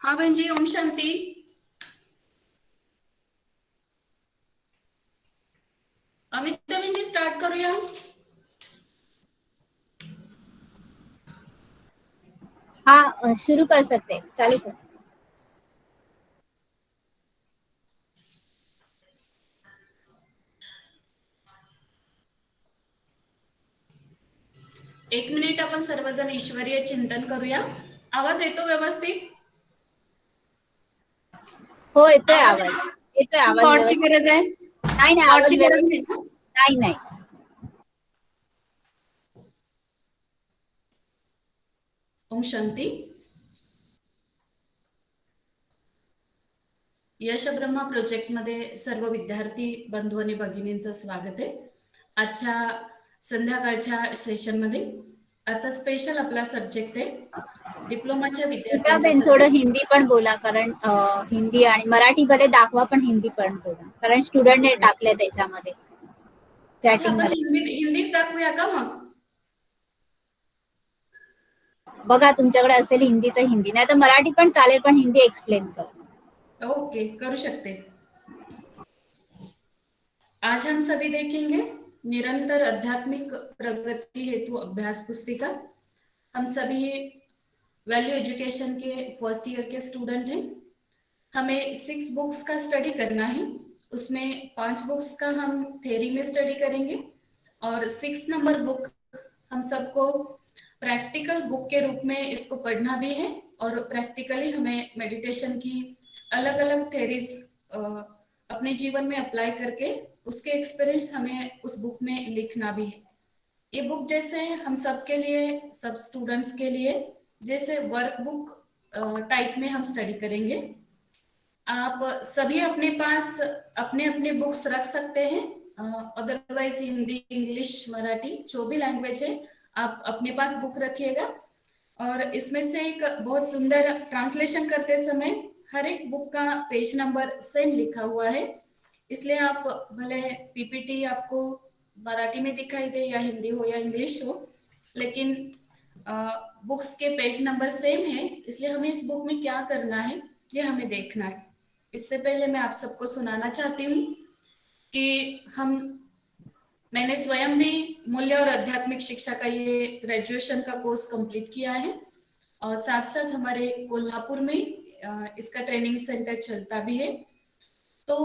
हाँ बहन जी, ओम शांति। अमिता बहन जी, स्टार्ट करो या हाँ, शुरू कर सकते हैं, चालू कर। एक मिनिट आपण सर्वजण ईश्वरीय चिंतन करूया। आवाज येतो व्यवस्थित? हो, येतोय आवाज आवाज. येतो? येतोय आवाज कॉर्डची व्यवस्थित. गरज आहे? नाही नाही, कॉर्डची आवाज गरज व्यवस्थित. नाही ना? नाही नाही. ओम शांती. यश ब्रह्मा प्रोजेक्ट मध्ये सर्व विद्यार्थी बंधू आणि भगिनींचं स्वागत आहे. आजच्या संध्याकाळच्या सेशन मध्ये आजचा स्पेशल आपला सब्जेक्ट आहे डिप्लोमाच्या गीता बेन, विद्यार्थ्यांच्यासाठी. थोडं हिंदी पण बोला, कारण हिंदी आणि मराठीमध्ये दाखवा, पण हिंदी पण बोला, कारण स्टुडंटने टाकले त्याच्यामध्ये अच्छा, चॅटिंग आपण मध्ये. हिंदीच दाखवूया का मग? बघा, तुमच्याकडे असेल हिंदी तर हिंदी, नाही तर मराठी पण चालेल, पण हिंदी एक्सप्लेन कर. ओके, करू शकते. आज हम सभी देखेंगे निरंतर आध्यात्मिक प्रगति हेतु अभ्यास पुस्तिका। हम सभी वैल्यू एजुकेशन के फर्स्ट ईयर के स्टूडेंट हैं। हमें 6 बुक्स का स्टडी करना है। उसमें 5 बुक्स का हम थ्योरी में स्टडी करेंगे और 6 नंबर बुक हम सबको प्रैक्टिकल बुक के रूप में इसको पढ़ना भी है और प्रैक्टिकली हमें मेडिटेशन की अलग अलग थ्योरीज अपने जीवन में अप्लाई करके उसके एक्सपीरियंस हमें उस बुक में लिखना भी है। ये बुक जैसे हम सबके लिए, सब स्टूडेंट्स के लिए जैसे वर्कबुक टाइप में हम स्टडी करेंगे। आप सभी अपने पास अपने अपने बुक्स रख सकते हैं। अदरवाइज हिंदी, इंग्लिश, मराठी जो भी लैंग्वेज है आप अपने पास बुक रखिएगा। और इसमें से एक बहुत सुंदर ट्रांसलेशन करते समय हर एक बुक का पेज नंबर सेम लिखा हुआ है, इसलिए आप भले पीपीटी आपको मराठी में दिखाई दे या हिंदी हो या इंग्लिश हो, लेकिन बुक्स के पेज नंबर सेम है, इसलिए हमें इस बुक में क्या करना है ये हमें देखना है। इससे पहले मैं आप सबको सुनाना चाहती हूँ कि मैंने स्वयं भी मूल्य और आध्यात्मिक शिक्षा का ये ग्रेजुएशन का कोर्स कंप्लीट किया है और साथ साथ हमारे कोल्हापुर में इसका ट्रेनिंग सेंटर चलता भी है। तो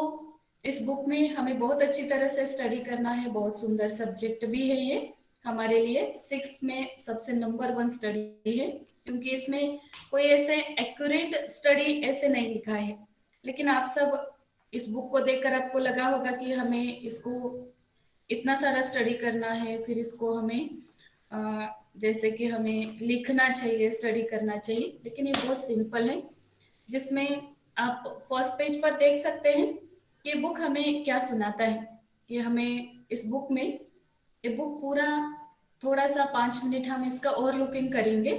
इस बुक में हमें बहुत अच्छी तरह से स्टडी करना है। बहुत सुंदर सब्जेक्ट भी है ये हमारे लिए। 6 में सबसे नंबर 1 स्टडी है, क्योंकि इसमें कोई ऐसे एक्यूरेट स्टडी ऐसे नहीं लिखा है, लेकिन आप सब इस बुक को देखकर आपको लगा होगा कि हमें इसको इतना सारा स्टडी करना है, फिर इसको हमें जैसे कि हमें लिखना चाहिए, स्टडी करना चाहिए, लेकिन ये बहुत सिंपल है। जिसमें आप फर्स्ट पेज पर देख सकते हैं ये बुक हमें क्या सुनाता है कि हमें इस बुक में, ये बुक पूरा थोड़ा सा 5 मिनट हम इसका और लुकिंग करेंगे।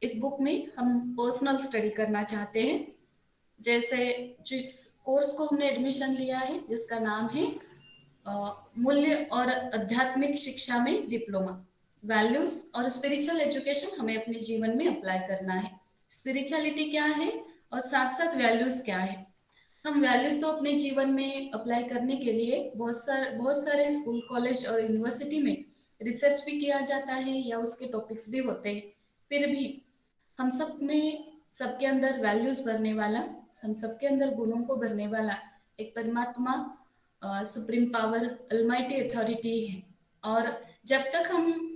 इस बुक में हम पर्सनल स्टडी करना चाहते हैं। जैसे जिस कोर्स को हमने एडमिशन लिया है जिसका नाम है मूल्य और आध्यात्मिक शिक्षा में डिप्लोमा, वैल्यूज और स्पिरिचुअल एजुकेशन हमें अपने जीवन में अप्लाई करना है। स्पिरिचुअलिटी क्या है और साथ साथ वैल्यूज क्या है। हम वैल्यूज तो अपने जीवन में अप्लाई करने के लिए बहुत सारे स्कूल, कॉलेज और यूनिवर्सिटी में रिसर्च भी किया जाता है या उसके टॉपिक्स भी होते हैं। फिर भी हम सब में, सबके अंदर वैल्यूज भरने वाला, हम सबके अंदर गुणों को भरने वाला एक परमात्मा, सुप्रीम पावर, अलमाइटी अथॉरिटी है। और जब तक हम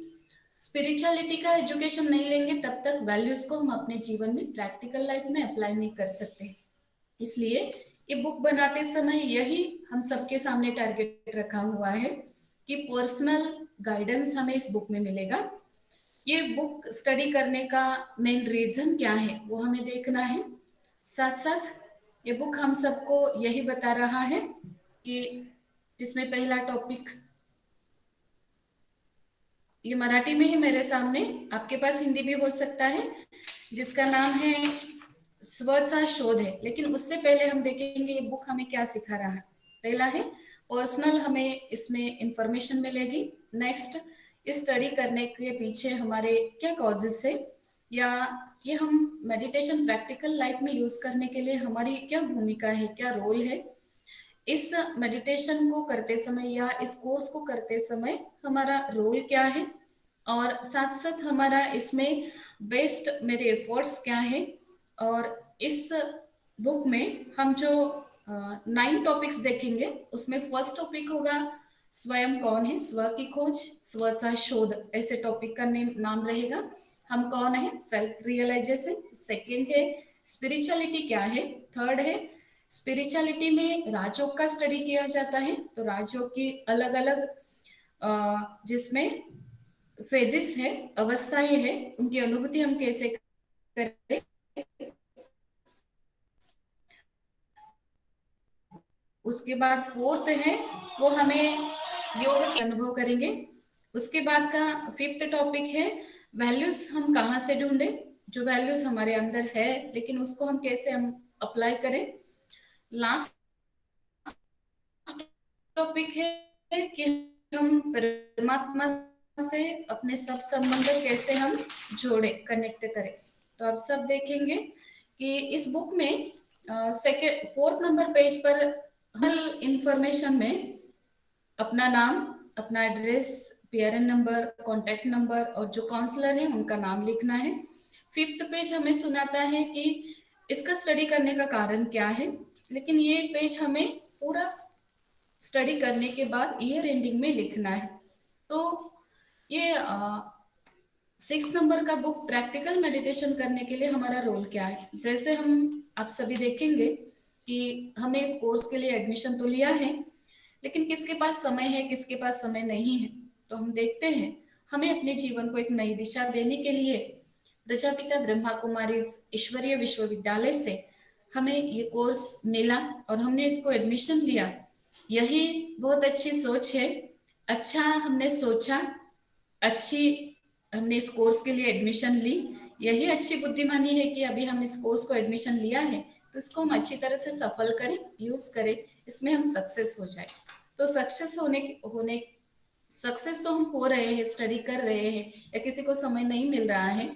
स्पिरिचुअलिटी का एजुकेशन नहीं लेंगे तब तक वैल्यूज को हम अपने जीवन में प्रैक्टिकल लाइफ में अप्लाई नहीं कर सकते। इसलिए ये बुक बनाते समय यही हम सबके सामने टारगेट रखा हुआ है कि पर्सनल गाइडेंस हमें इस बुक में मिलेगा। ये बुक स्टडी करने का मेन रीजन क्या है वो हमें देखना है। साथ साथ ये बुक हम सबको यही बता रहा है कि जिसमें पहला टॉपिक ये मराठी में ही मेरे सामने, आपके पास हिंदी भी हो सकता है, जिसका नाम है स्वचा शोध है। लेकिन उससे पहले हम देखेंगे ये बुक हमें क्या सिखा रहा है। पहला है पर्सनल, हमें इसमें इंफॉर्मेशन मिलेगी। नेक्स्ट, इस स्टडी करने के पीछे हमारे क्या कॉजेस है, या ये हम मेडिटेशन प्रैक्टिकल लाइफ में यूज करने के लिए हमारी क्या भूमिका है, क्या रोल है, इस मेडिटेशन को करते समय या इस कोर्स को करते समय हमारा रोल क्या है, और साथ साथ हमारा इसमें बेस्ट मेरे एफर्ट्स क्या है। और इस बुक में हम जो 9 टॉपिक्स देखेंगे, उसमें फर्स्ट टॉपिक होगा स्वयं कौन है, स्व की खोज, स्वचा शोध, ऐसे टॉपिक का नाम रहेगा। हम कौन है, सेल्फ रियलाइजेशन। सेकंड है स्पिरिचुअलिटी क्या है। थर्ड है स्पिरिचुअलिटी में राजयोग का स्टडी किया जाता है, तो राजयोग की अलग अलग जिसमें फेजेस है, अवस्थाएं है, उनकी अनुभूति हम कैसे करें। उसके बाद फोर्थ है वो हमें योग के अनुभव करेंगे। उसके बाद का फिफ्थ टॉपिक है वैल्यूज हम कहाँ से ढूंढे, जो वैल्यूज हमारे अंदर है लेकिन उसको हम कैसे हम अप्लाई करें। लास्ट टॉपिक है कि हम परमात्मा से अपने सब संबंध कैसे हम जोड़े, कनेक्ट करें। तो आप सब देखेंगे कि इस बुक में सेकेंड फोर्थ नंबर पेज पर हर इंफॉर्मेशन में अपना नाम, अपना address, PRN number, contact number और जो काउंसलर है उनका नाम लिखना है। फिफ्थ पेज हमें सुनाता है कि इसका स्टडी करने का कारण क्या है, लेकिन ये पेज हमें पूरा स्टडी करने के बाद ईयर एंडिंग में लिखना है। तो ये 6 नंबर का बुक प्रैक्टिकल मेडिटेशन करने के लिए हमारा रोल क्या है। जैसे हम आप सभी देखेंगे कि हमने इस कोर्स के लिए एडमिशन तो लिया है, लेकिन किसके पास समय है, किसके पास समय नहीं है। तो हम देखते हैं हमें अपने जीवन को एक नई दिशा देने के लिए प्रजापिता ब्रह्मा कुमारी ईश्वरीय विश्वविद्यालय से हमें ये कोर्स मिला और हमने इसको एडमिशन लिया। यही बहुत अच्छी सोच है। अच्छा हमने सोचा, अच्छी हमने इस कोर्स के लिए एडमिशन ली। यही अच्छी बुद्धिमानी है कि अभी हम इस कोर्स को एडमिशन लिया है तो इसको हम अच्छी तरह से सफल करें, यूज करें, इसमें हम सक्सेस हो जाए। तो सक्सेस होने सक्सेस तो हम हो रहे हैं, स्टडी कर रहे हैं, या किसी को समय नहीं मिल रहा है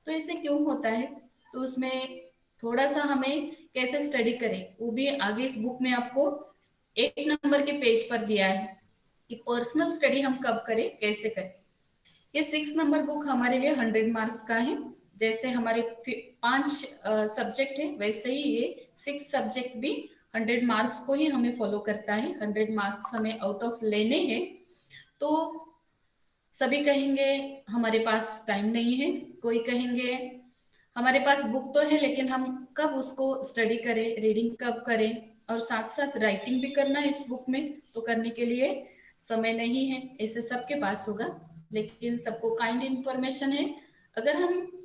तो ऐसे क्यों होता है। तो उसमें थोड़ा सा हमें कैसे स्टडी करें वो भी आगे इस बुक में आपको 1 नंबर के पेज पर दिया है कि पर्सनल स्टडी हम कब करें, कैसे करें। ये 6 नंबर बुक हमारे लिए 100 मार्क्स का है। जैसे हमारे 5 सब्जेक्ट है वैसे ही ये 6 सब्जेक्ट भी 100 मार्क्स को ही हमें फॉलो करता है। 100 मार्क्स हमें आउट ऑफ लेने हैं। तो सभी कहेंगे हमारे पास टाइम नहीं है, कोई कहेंगे हमारे पास बुक तो है लेकिन हम कब उसको स्टडी करें, रीडिंग कब करें, और साथ साथ राइटिंग भी करना है इस बुक में तो करने के लिए समय नहीं है। ऐसे सबके पास होगा, लेकिन सबको काइंड इंफॉर्मेशन है। अगर हम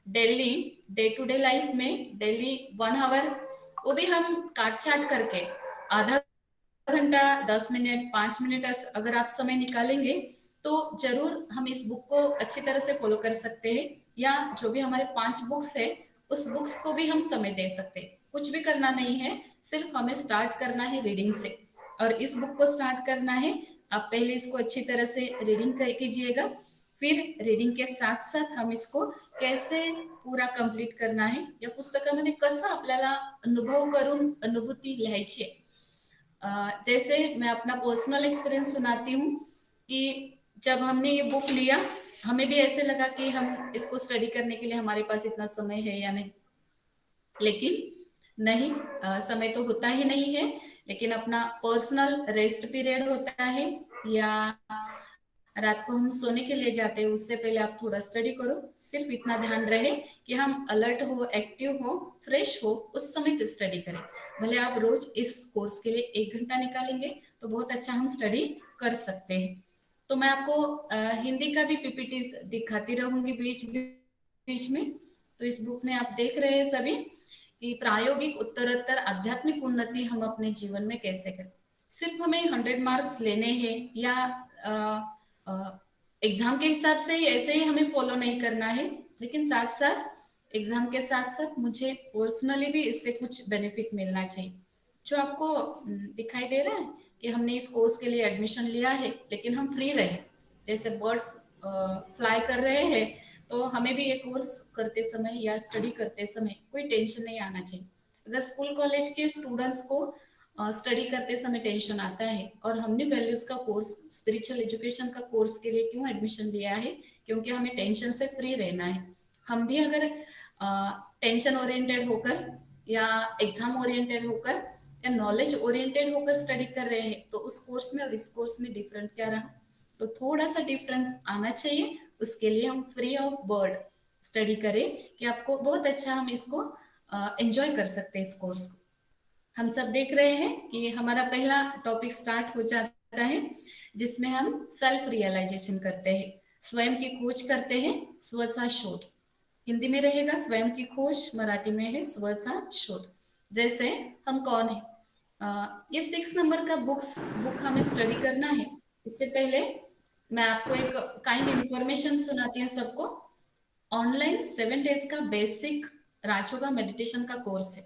daily day to day life में डेली 1 आवर वो भी हम काट छाट करके आधा घंटा, 10 मिनट, 5 मिनट अगर आप समय निकालेंगे तो जरूर हम इस बुक को अच्छी तरह से फॉलो कर सकते हैं। या जो भी हमारे 5 बुक्स है उस बुक्स को भी हम समय दे सकते हैं। कुछ भी करना नहीं है, सिर्फ हमें स्टार्ट करना है रीडिंग से। और इस बुक को स्टार्ट करना है, आप पहले इसको अच्छी तरह से रीडिंग कीजिएगा, फिर रीडिंग के साथ साथ हम इसको कैसे पूरा कंप्लीट करना है या पुस्तकामध्ये कसं आपल्याला अनुभव करून अनुभूती लिहायची आहे। जैसे मैं अपना पर्सनल एक्सपीरियंस सुनाती हूँ कि जब हमने ये बुक लिया हमें भी ऐसे लगा कि हम इसको स्टडी करने के लिए हमारे पास इतना समय है या नहीं, लेकिन नहीं, समय तो होता ही नहीं है। लेकिन अपना पर्सनल रेस्ट पीरियड होता है या रात को हम सोने के लिए जाते हैं उससे पहले आप थोड़ा स्टडी करो। सिर्फ इतना ध्यान रहे कि हम अलर्ट हो, एक्टिव हो, फ्रेश हो, उस समय की स्टडी करें। भले आप रोज इस कोर्स के लिए 1 घंटा निकालेंगे तो बहुत अच्छा हम स्टडी कर सकते हैं। तो मैं आपको हिंदी का भी पीपीटी दिखाती रहूंगी बीच बीच में। तो इस बुक में आप देख रहे हैं सभी कि प्रायोगिक उत्तरोत्तर आध्यात्मिक उन्नति हम अपने जीवन में कैसे करें। सिर्फ हमें 100 मार्क्स लेने हैं या एग्जाम के हिसाब से ही ऐसे ही हमें फॉलो नहीं करना है, लेकिन साथ साथ एग्जाम के साथ साथ मुझे पर्सनली भी इससे कुछ बेनिफिट मिलना चाहिए। जो आपको दिखाई दे रहा है कि हमने इस कोर्स के लिए एडमिशन लिया है लेकिन हम फ्री रहे, जैसे बर्ड्स फ्लाई कर रहे हैं तो हमें भी ये कोर्स करते समय या स्टडी करते समय कोई टेंशन नहीं आना चाहिए। अगर स्कूल कॉलेज के स्टूडेंट्स को स्टडी करते समय टेंशन आता है, और हमने वैल्यूज का कोर्स, स्पिरिचुअल एजुकेशन का कोर्स के लिए क्यों एडमिशन लिया है, क्योंकि हमें टेंशन से फ्री रहना है। हम भी अगर टेंशन ओरिएंटेड होकर या एग्जाम ओरिएंटेड होकर या नॉलेज ओरिएंटेड होकर स्टडी कर रहे हैं, तो उस कोर्स में और इस कोर्स में डिफरेंट क्या रहा, तो थोड़ा सा डिफरेंस आना चाहिए। उसके लिए हम फ्री ऑफ बर्ड स्टडी करें कि आपको बहुत अच्छा हम इसको एंजॉय कर सकते हैं इस कोर्स को। हम सब देख रहे हैं कि हमारा पहला टॉपिक स्टार्ट हो जाता है, जिसमें हम सेल्फ रियलाइजेशन करते हैं, स्वयं की खोज करते हैं, स्वचा शोध। हिंदी में रहेगा स्वयं की खोज, मराठी में है स्वचा शोध। जैसे हम कौन है, ये 6 नंबर का बुक हमें स्टडी करना है। इससे पहले मैं आपको एक काइंड इंफॉर्मेशन सुनाती हूँ सबको। ऑनलाइन 7 डेज का बेसिक राजयोगा मेडिटेशन का कोर्स है।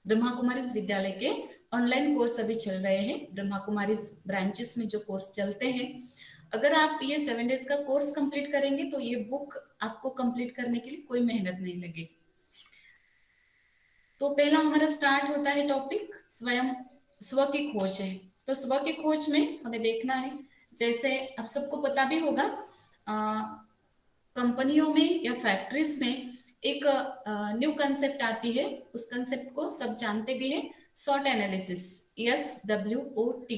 ब्रह्मा कुमारी विद्यालय के ऑनलाइन कोर्स अभी चल रहे हैं। ब्रह्मा कुमारी ब्रांचेस में जो कोर्स चलते हैं, अगर आप ये 7 डेज का कोर्स कंप्लीट करेंगे तो ये बुक आपको कंप्लीट करने के लिए कोई मेहनत नहीं लगेगी। तो पहला हमारा स्टार्ट होता है टॉपिक स्वयं, स्व की खोज है। तो स्व की खोज में हमें देखना है, जैसे आप सबको पता भी होगा, कंपनियों में या फैक्ट्रीज में एक न्यू कंसेप्ट आती है। उस कंसेप्ट को सब जानते भी है, सॉट analysis, SWOT।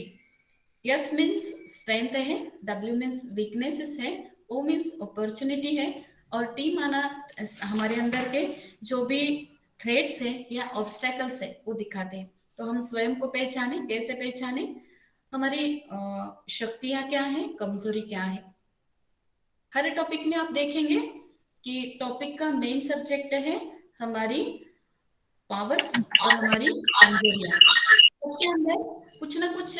S means strength है, W मीन्स वीकनेसेस है, O मीन्स अपॉर्चुनिटी है, और T माना हमारे अंदर के जो भी थ्रेड्स है या ऑब्स्टेकल्स है वो दिखाते हैं। तो हम स्वयं को पहचाने, कैसे पहचाने, हमारी शक्तियां क्या है, कमजोरी क्या है। हर टॉपिक में आप देखेंगे कि टॉपिक का मेन सब्जेक्ट है हमारी पावर्स और हमारी कमजोरियां। उसके अंदर कुछ ना कुछ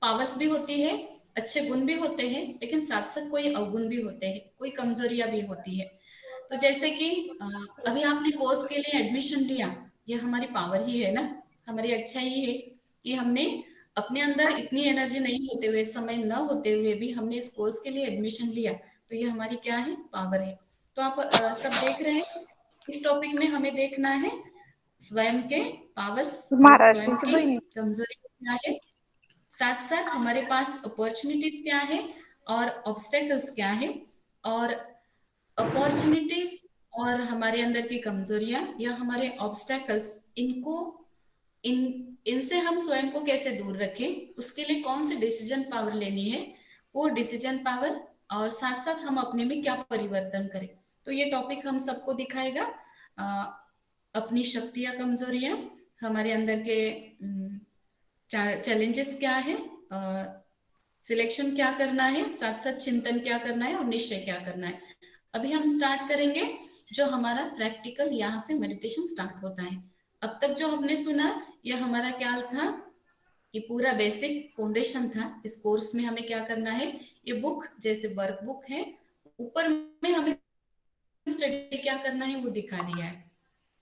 पावर्स भी होती है, अच्छे गुण भी होते हैं, लेकिन साथ साथ कोई अवगुण भी होते हैं, कोई कमजोरियां भी होती है। तो जैसे कि अभी आपने कोर्स के लिए एडमिशन लिया, ये हमारी पावर ही है ना, हमारी अच्छाई ही है कि हमने अपने अंदर इतनी एनर्जी नहीं होते हुए, समय न होते हुए भी हमने इस कोर्स के लिए एडमिशन लिया, तो ये हमारी क्या है, पावर है। तो आप सब देख रहे हैं, इस टॉपिक में हमें देखना है स्वयं के पावर्स और स्वयं महाराष्ट्राची के बहीण कमजोरी क्या है, साथ साथ हमारे पास अपॉर्चुनिटीज क्या है और ऑब्स्टेकल्स क्या है। और अपॉर्चुनिटीज और हमारे अंदर की कमजोरियां या हमारे ऑब्स्टेकल्स, इनको इनसे हम स्वयं को कैसे दूर रखें, उसके लिए कौन सी डिसीजन पावर लेनी है, वो डिसीजन पावर, और साथ साथ हम अपने में क्या परिवर्तन करें। तो ये टॉपिक हम सबको दिखाएगा, अपनी शक्तियां, कमजोरियां, हमारे अंदर के चैलेंजेस क्या है, सिलेक्शन क्या करना है, साथ साथ चिंतन क्या करना है और निश्चय क्या करना है। अभी हम स्टार्ट करेंगे, जो हमारा प्रैक्टिकल यहाँ से मेडिटेशन स्टार्ट होता है। अब तक जो हमने सुना, यह हमारा क्या था, ये पूरा बेसिक फाउंडेशन था। इस कोर्स में हमें क्या करना है, ये बुक जैसे वर्क बुक है, ऊपर में हमें स्टडी क्या करना है वो दिखा दिया है।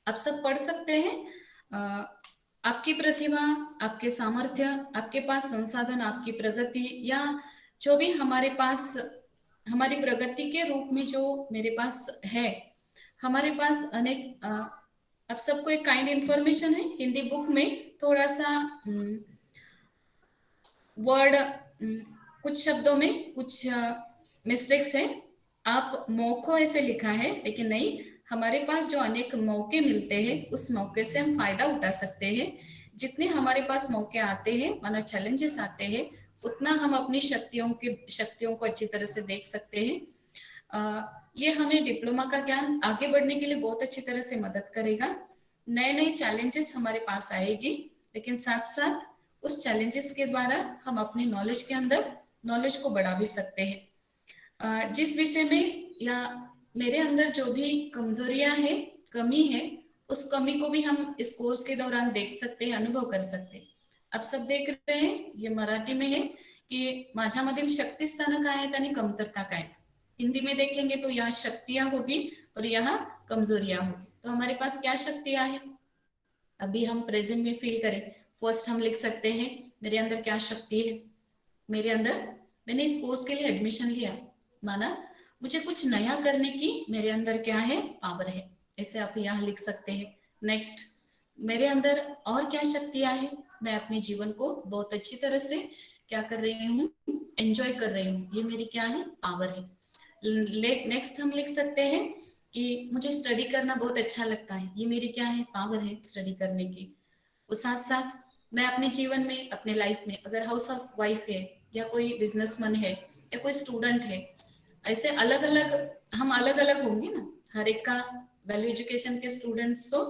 आप सब पढ़ सकते हैं। आपकी प्रतिभा, आपके सामर्थ्य, आपके पास संसाधन, आपकी प्रगति, या जो भी हमारे पास हमारी प्रगति के रूप में जो मेरे पास है, हमारे पास अनेक आप सबको एक काइंड इंफॉर्मेशन है, हिंदी बुक में थोड़ा सा वर्ड, कुछ शब्दों में कुछ मिस्टेक्स है। आप मौको ऐसे लिखा है, लेकिन नहीं, हमारे पास जो अनेक मौके मिलते हैं, उस मौके से हम फायदा उठा सकते हैं। जितने हमारे पास मौके आते हैं, माना चैलेंजेस आते हैं, उतना हम अपनी शक्तियों को अच्छी तरह से देख सकते हैं। ये हमें डिप्लोमा का ज्ञान आगे बढ़ने के लिए बहुत अच्छी तरह से मदद करेगा। नए नए चैलेंजेस हमारे पास आएगी, लेकिन साथ साथ उस चैलेंजेस के द्वारा हम अपनी नॉलेज के अंदर नॉलेज को बढ़ा भी सकते हैं। जिस विषय में या मेरे अंदर जो भी कमजोरियां है, कमी है, उस कमी को भी हम इस कोर्स के दौरान देख सकते हैं, अनुभव कर सकते हैं। आप सब देख रहे हैं, ये मराठी में है कि माझ्यामधील शक्ती स्थानक आहेत आणि कमतरता काय। हिंदी में देखेंगे तो यहाँ शक्तियां होगी और यहाँ कमजोरियां होगी। तो हमारे पास क्या शक्तियां है, अभी हम प्रेजेंट में फील करें। फर्स्ट हम लिख सकते हैं, मेरे अंदर क्या शक्ति है। मेरे अंदर, मैंने इस कोर्स के लिए एडमिशन लिया, माना मुझे कुछ नया करने की मेरे अंदर क्या है, पावर है। ऐसे आप यहाँ लिख सकते हैं। नेक्स्ट, मेरे अंदर और क्या शक्तियां हैं, मैं अपने जीवन को बहुत अच्छी तरह से क्या कर रही हूँ, एंजॉय कर रही हूँ, ये मेरी क्या है, पावर है। नेक्स्ट हम लिख सकते हैं कि मुझे स्टडी करना बहुत अच्छा लगता है, ये मेरी क्या है, पावर है स्टडी करने की। उस साथ साथ मैं अपने जीवन में, अपने लाइफ में, अगर हाउस ऑफ वाइफ है या कोई बिजनेसमैन है या कोई स्टूडेंट है, ऐसे अलग अलग हम अलग अलग होंगे ना, हर एक का, वैल्यू एजुकेशन के स्टूडेंट्स तो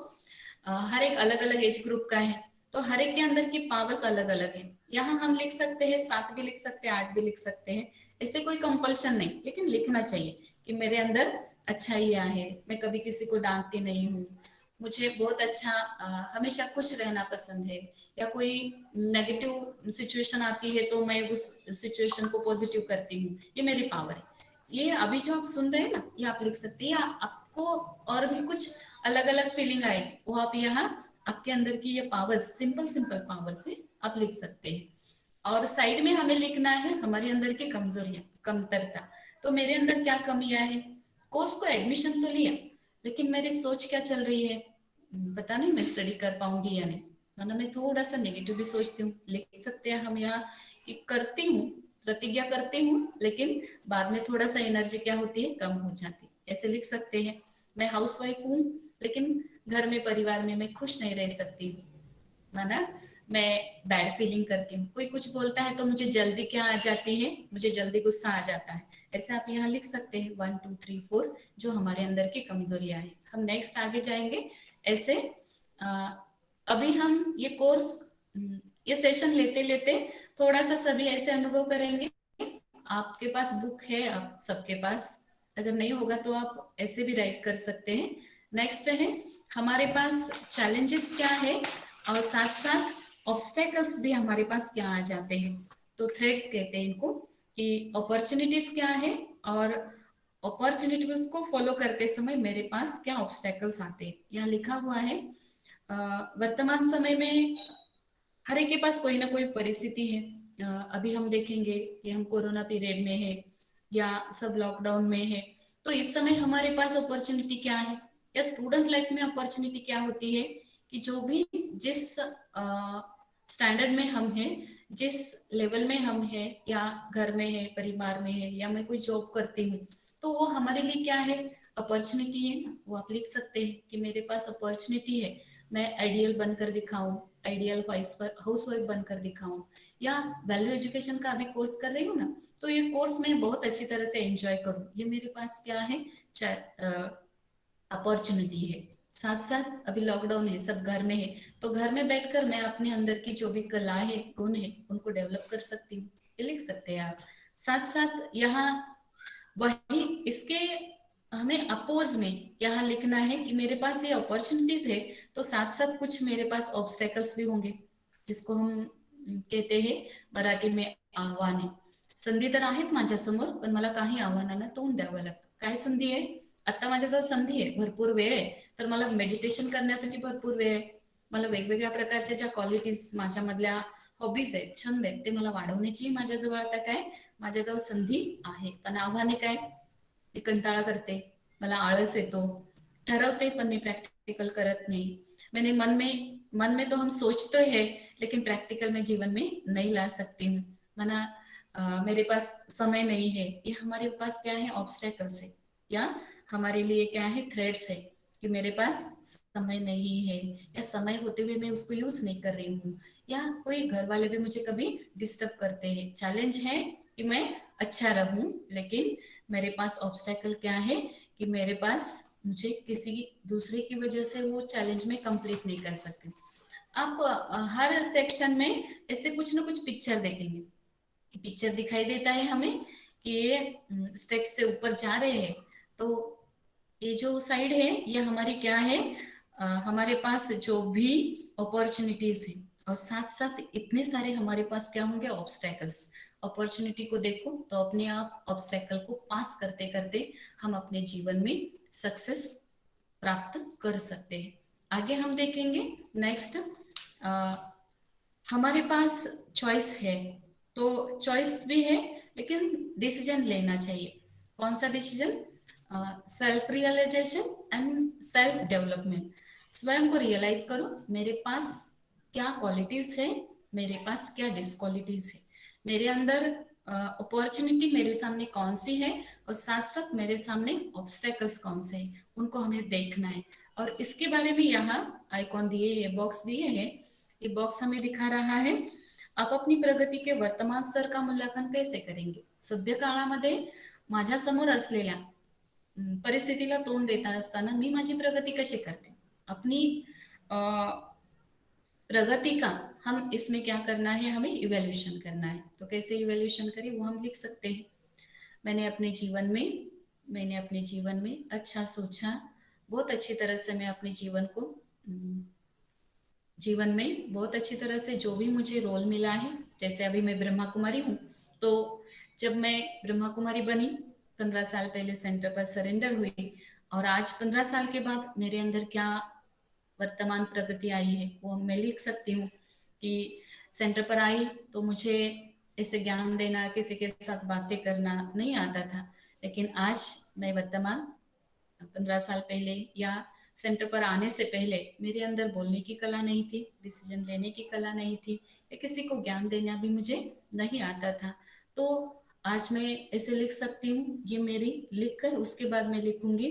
हर एक अलग अलग एज ग्रुप का है, तो हर एक के अंदर की पावर्स अलग अलग है। यहाँ हम लिख सकते हैं 7 भी लिख सकते हैं, 8 भी लिख सकते हैं, ऐसे कोई कंपल्शन नहीं, लेकिन लिखना चाहिए कि मेरे अंदर अच्छाइयाँ है, मैं कभी किसी को डांटती नहीं हूँ, मुझे बहुत अच्छा हमेशा खुश रहना पसंद है, या कोई नेगेटिव सिचुएशन आती है तो मैं उस सिचुएशन को पॉजिटिव करती हूँ, ये मेरी पावर है। ये अभी जो आप सुन रहे हैं ना, ये आप लिख सकते हैं, या आपको और भी कुछ अलग अलग फीलिंग आएगी, वो आप यहाँ आपके अंदर की ये पावर्स, सिंपल सिंपल पावर से आप लिख सकते हैं। और साइड में हमें लिखना है हमारे अंदर की कमजोरियां, कमतरता, तो मेरे अंदर क्या कमियां है। कोर्स को एडमिशन तो लिया, लेकिन मेरी सोच क्या चल रही है, पता नहीं मैं स्टडी कर पाऊंगी या नहीं, वरना मैं थोड़ा सा नेगेटिव भी सोचती हूँ। लिख सकते हैं हम यहाँ कि करती हूँ, प्रतिज्ञा करती हूँ, लेकिन बाद में थोड़ा सा एनर्जी क्या होती है, कम हो जाती है, ऐसे लिख सकते हैं। मैं हाउस वाइफ हूँ, लेकिन घर में, परिवार में मैं खुश नहीं रह सकती हूँ, माना मैं बैड फीलिंग करती हूँ, कोई कुछ बोलता है तो मुझे जल्दी क्या आ जाती है, मुझे जल्दी गुस्सा आ जाता है। ऐसे आप यहाँ लिख सकते हैं 1 2 3 4 जो हमारे अंदर की कमजोरियां हैं। हम नेक्स्ट आगे जाएंगे। ऐसे अ, अभी हम ये कोर्स, ये सेशन लेते लेते थोड़ा सा सभी ऐसे अनुभव करेंगे। आपके पास बुक है, आप सबके पास, अगर नहीं होगा तो आप ऐसे भी राइट कर सकते हैं। नेक्स्ट है हमारे पास चैलेंजेस क्या है, और साथ साथ ऑब्स्टेकल्स भी हमारे पास क्या आ जाते हैं। तो थ्रेड्स कहते हैं इनको, कि अपॉर्चुनिटीज क्या है, और अपॉर्चुनिटीज को फॉलो करते समय मेरे पास क्या ऑब्स्टेकल्स आते हैं। यहाँ लिखा हुआ है वर्तमान समय में हर एक के पास कोई ना कोई परिस्थिति है। अभी हम देखेंगे कि हम कोरोना पीरियड में है, या सब लॉकडाउन में है, तो इस समय हमारे पास अपॉर्चुनिटी क्या है, या स्टूडेंट लाइफ में अपॉर्चुनिटी क्या होती है, कि जो भी जिस स्टैंडर्ड में हम हैं, जिस लेवल में हम हैं, या घर में है, परिवार में है, या मैं कोई जॉब करती हूँ, तो वो हमारे लिए क्या है, अपॉर्चुनिटी है ना। वो आप लिख सकते हैं कि मेरे पास अपॉर्चुनिटी है, मैं आइडियल बनकर दिखाऊं, आइडियल हाउस वाइफ बनकर दिखाऊं, या वैल्यू एजुकेशन का अभी कोर्स कर रही हूँ ना, तो ये कोर्स मैं बहुत अच्छी तरह से एंजॉय करूँ, ये मेरे पास क्या है, अपॉर्चुनिटी है। साथ साथ अभी लॉकडाउन है, सब घर में है, तो घर में बैठकर मैं अपने अंदर की जो भी कला है, गुण है, उनको डेवलप कर सकती हूँ, ये लिख सकते हैं आप। साथ साथ यहाँ वही इसके हमें अपोज में यहाँ लिखना है कि मेरे पास ये अपॉर्चुनिटीज है, तो साथ साथ कुछ मेरे पास ऑब्स्टेकल्स भी होंगे, जिसको हम कहते हैं मराठी में आव्हाने। संधी तर आहेत माझ्यासमोर, पण मला काही आव्हानांना तोंड द्यावं लागतं। काय संधी आहे, आता माझ्याजवळ संधी आहे, भरपूर वेळ आहे, तर मला मेडिटेशन करण्यासाठी भरपूर वेळ आहे, मला वेगवेगळ्या प्रकारच्या ज्या क्वालिटीज माझ्यामधल्या हॉबीज आहेत, छंद आहेत, ते मला वाढवण्याची माझ्याजवळ आता काय, माझ्याजवळ संधी आहे। पण आव्हाने काय, मी कंटाळा करते, मला आळस येतो, ठरवते पण मी प्रैक्टिकल करत नहीं, मैंने मन में तो हम सोचते हैं, लेकिन प्रैक्टिकल में जीवन में नहीं ला सकती हूँ, मना मेरे पास समय नहीं है, ये हमारे पास क्या है, ऑब्स्टेकल्स है, या हमारे लिए क्या है, थ्रेड्स है, कि मेरे पास समय नहीं है, या समय होते हुए मैं उसको यूज नहीं कर रही हूँ, या कोई घर वाले भी मुझे कभी डिस्टर्ब करते हैं। चैलेंज है कि मैं अच्छा रहूं, लेकिन मेरे पास ऑब्स्टेकल क्या है, कि मेरे पास मुझे किसी दूसरे की वजह से वो चैलेंज में कंप्लीट नहीं कर सकती। आप हर सेक्शन में ऐसे कुछ ना कुछ पिक्चर देखेंगे, पिक्चर दिखाई देता है हमें कि ये स्टेप से ऊपर जा रहे हैं, तो ये जो साइड है ये हमारी क्या है, हमारे पास जो भी अपॉर्चुनिटीज है, और साथ साथ इतने सारे हमारे पास क्या होंगे, ऑब्स्टेकल्स। अपॉर्चुनिटी को देखो तो अपने आप ऑब्स्टेकल को पास करते करते हम अपने जीवन में सक्सेस प्राप्त कर सकते हैं। आगे हम देखेंगे नेक्स्ट, हमारे पास चॉइस है, तो चॉइस भी है, लेकिन डिसीजन लेना चाहिए। कौन सा decision? Self realization and self development. स्वयं को रियलाइज करो, मेरे पास क्या क्वालिटीज है, मेरे पास क्या डिसक्वालिटीज है, मेरे अंदर अपॉर्चुनिटी मेरे सामने कौन सी है, और साथ साथ मेरे सामने ऑब्स्टेकल्स कौन से हैं, उनको हमें देखना है। और इसके बारे में यहाँ आइकॉन दिए, ये बॉक्स दिए हैं, ये बॉक्स हमें दिखा रहा है आप अपनी प्रगती के वर्तमान स्तर का मूल्यांकन कैसे करेंगे। सध्य काळामध्ये माझ्या समोर असलेल्या परिस्थितीला तोंड देता असताना मी माझी प्रगती कशी करते, अपनी प्रगति का हम इसमें क्या करना है, हमें इवेल्यूशन करना है। तो कैसे इवेल्यूशन करें वो हम लिख सकते हैं। मैंने अपने जीवन में अच्छा सोचा, बहुत अच्छी तरह से मैं अपने जीवन में बहुत अच्छी तरह से जो भी मुझे रोल मिला है, जैसे अभी मैं ब्रह्मा कुमारी हूँ, तो जब मैं ब्रह्मा कुमारी बनी 15 साल पहले सेंटर पर सरेंडर हुई, और आज 15 साल के बाद मेरे अंदर क्या वर्तमान प्रगति आई है वो मैं लिख सकती हूँ कि सेंटर पर आई तो मुझे ऐसे ज्ञान देना, किसी के साथ बातें करना नहीं आता था, लेकिन आज मैं वर्तमान 15 साल पहले या सेंटर पर आने से पहले मेरे अंदर बोलने की कला नहीं थी, डिसीजन लेने की कला नहीं थी, या किसी को ज्ञान देना भी मुझे नहीं आता था। तो आज मैं ऐसे लिख सकती हूँ, ये मेरी लिखकर उसके बाद मैं लिखूंगी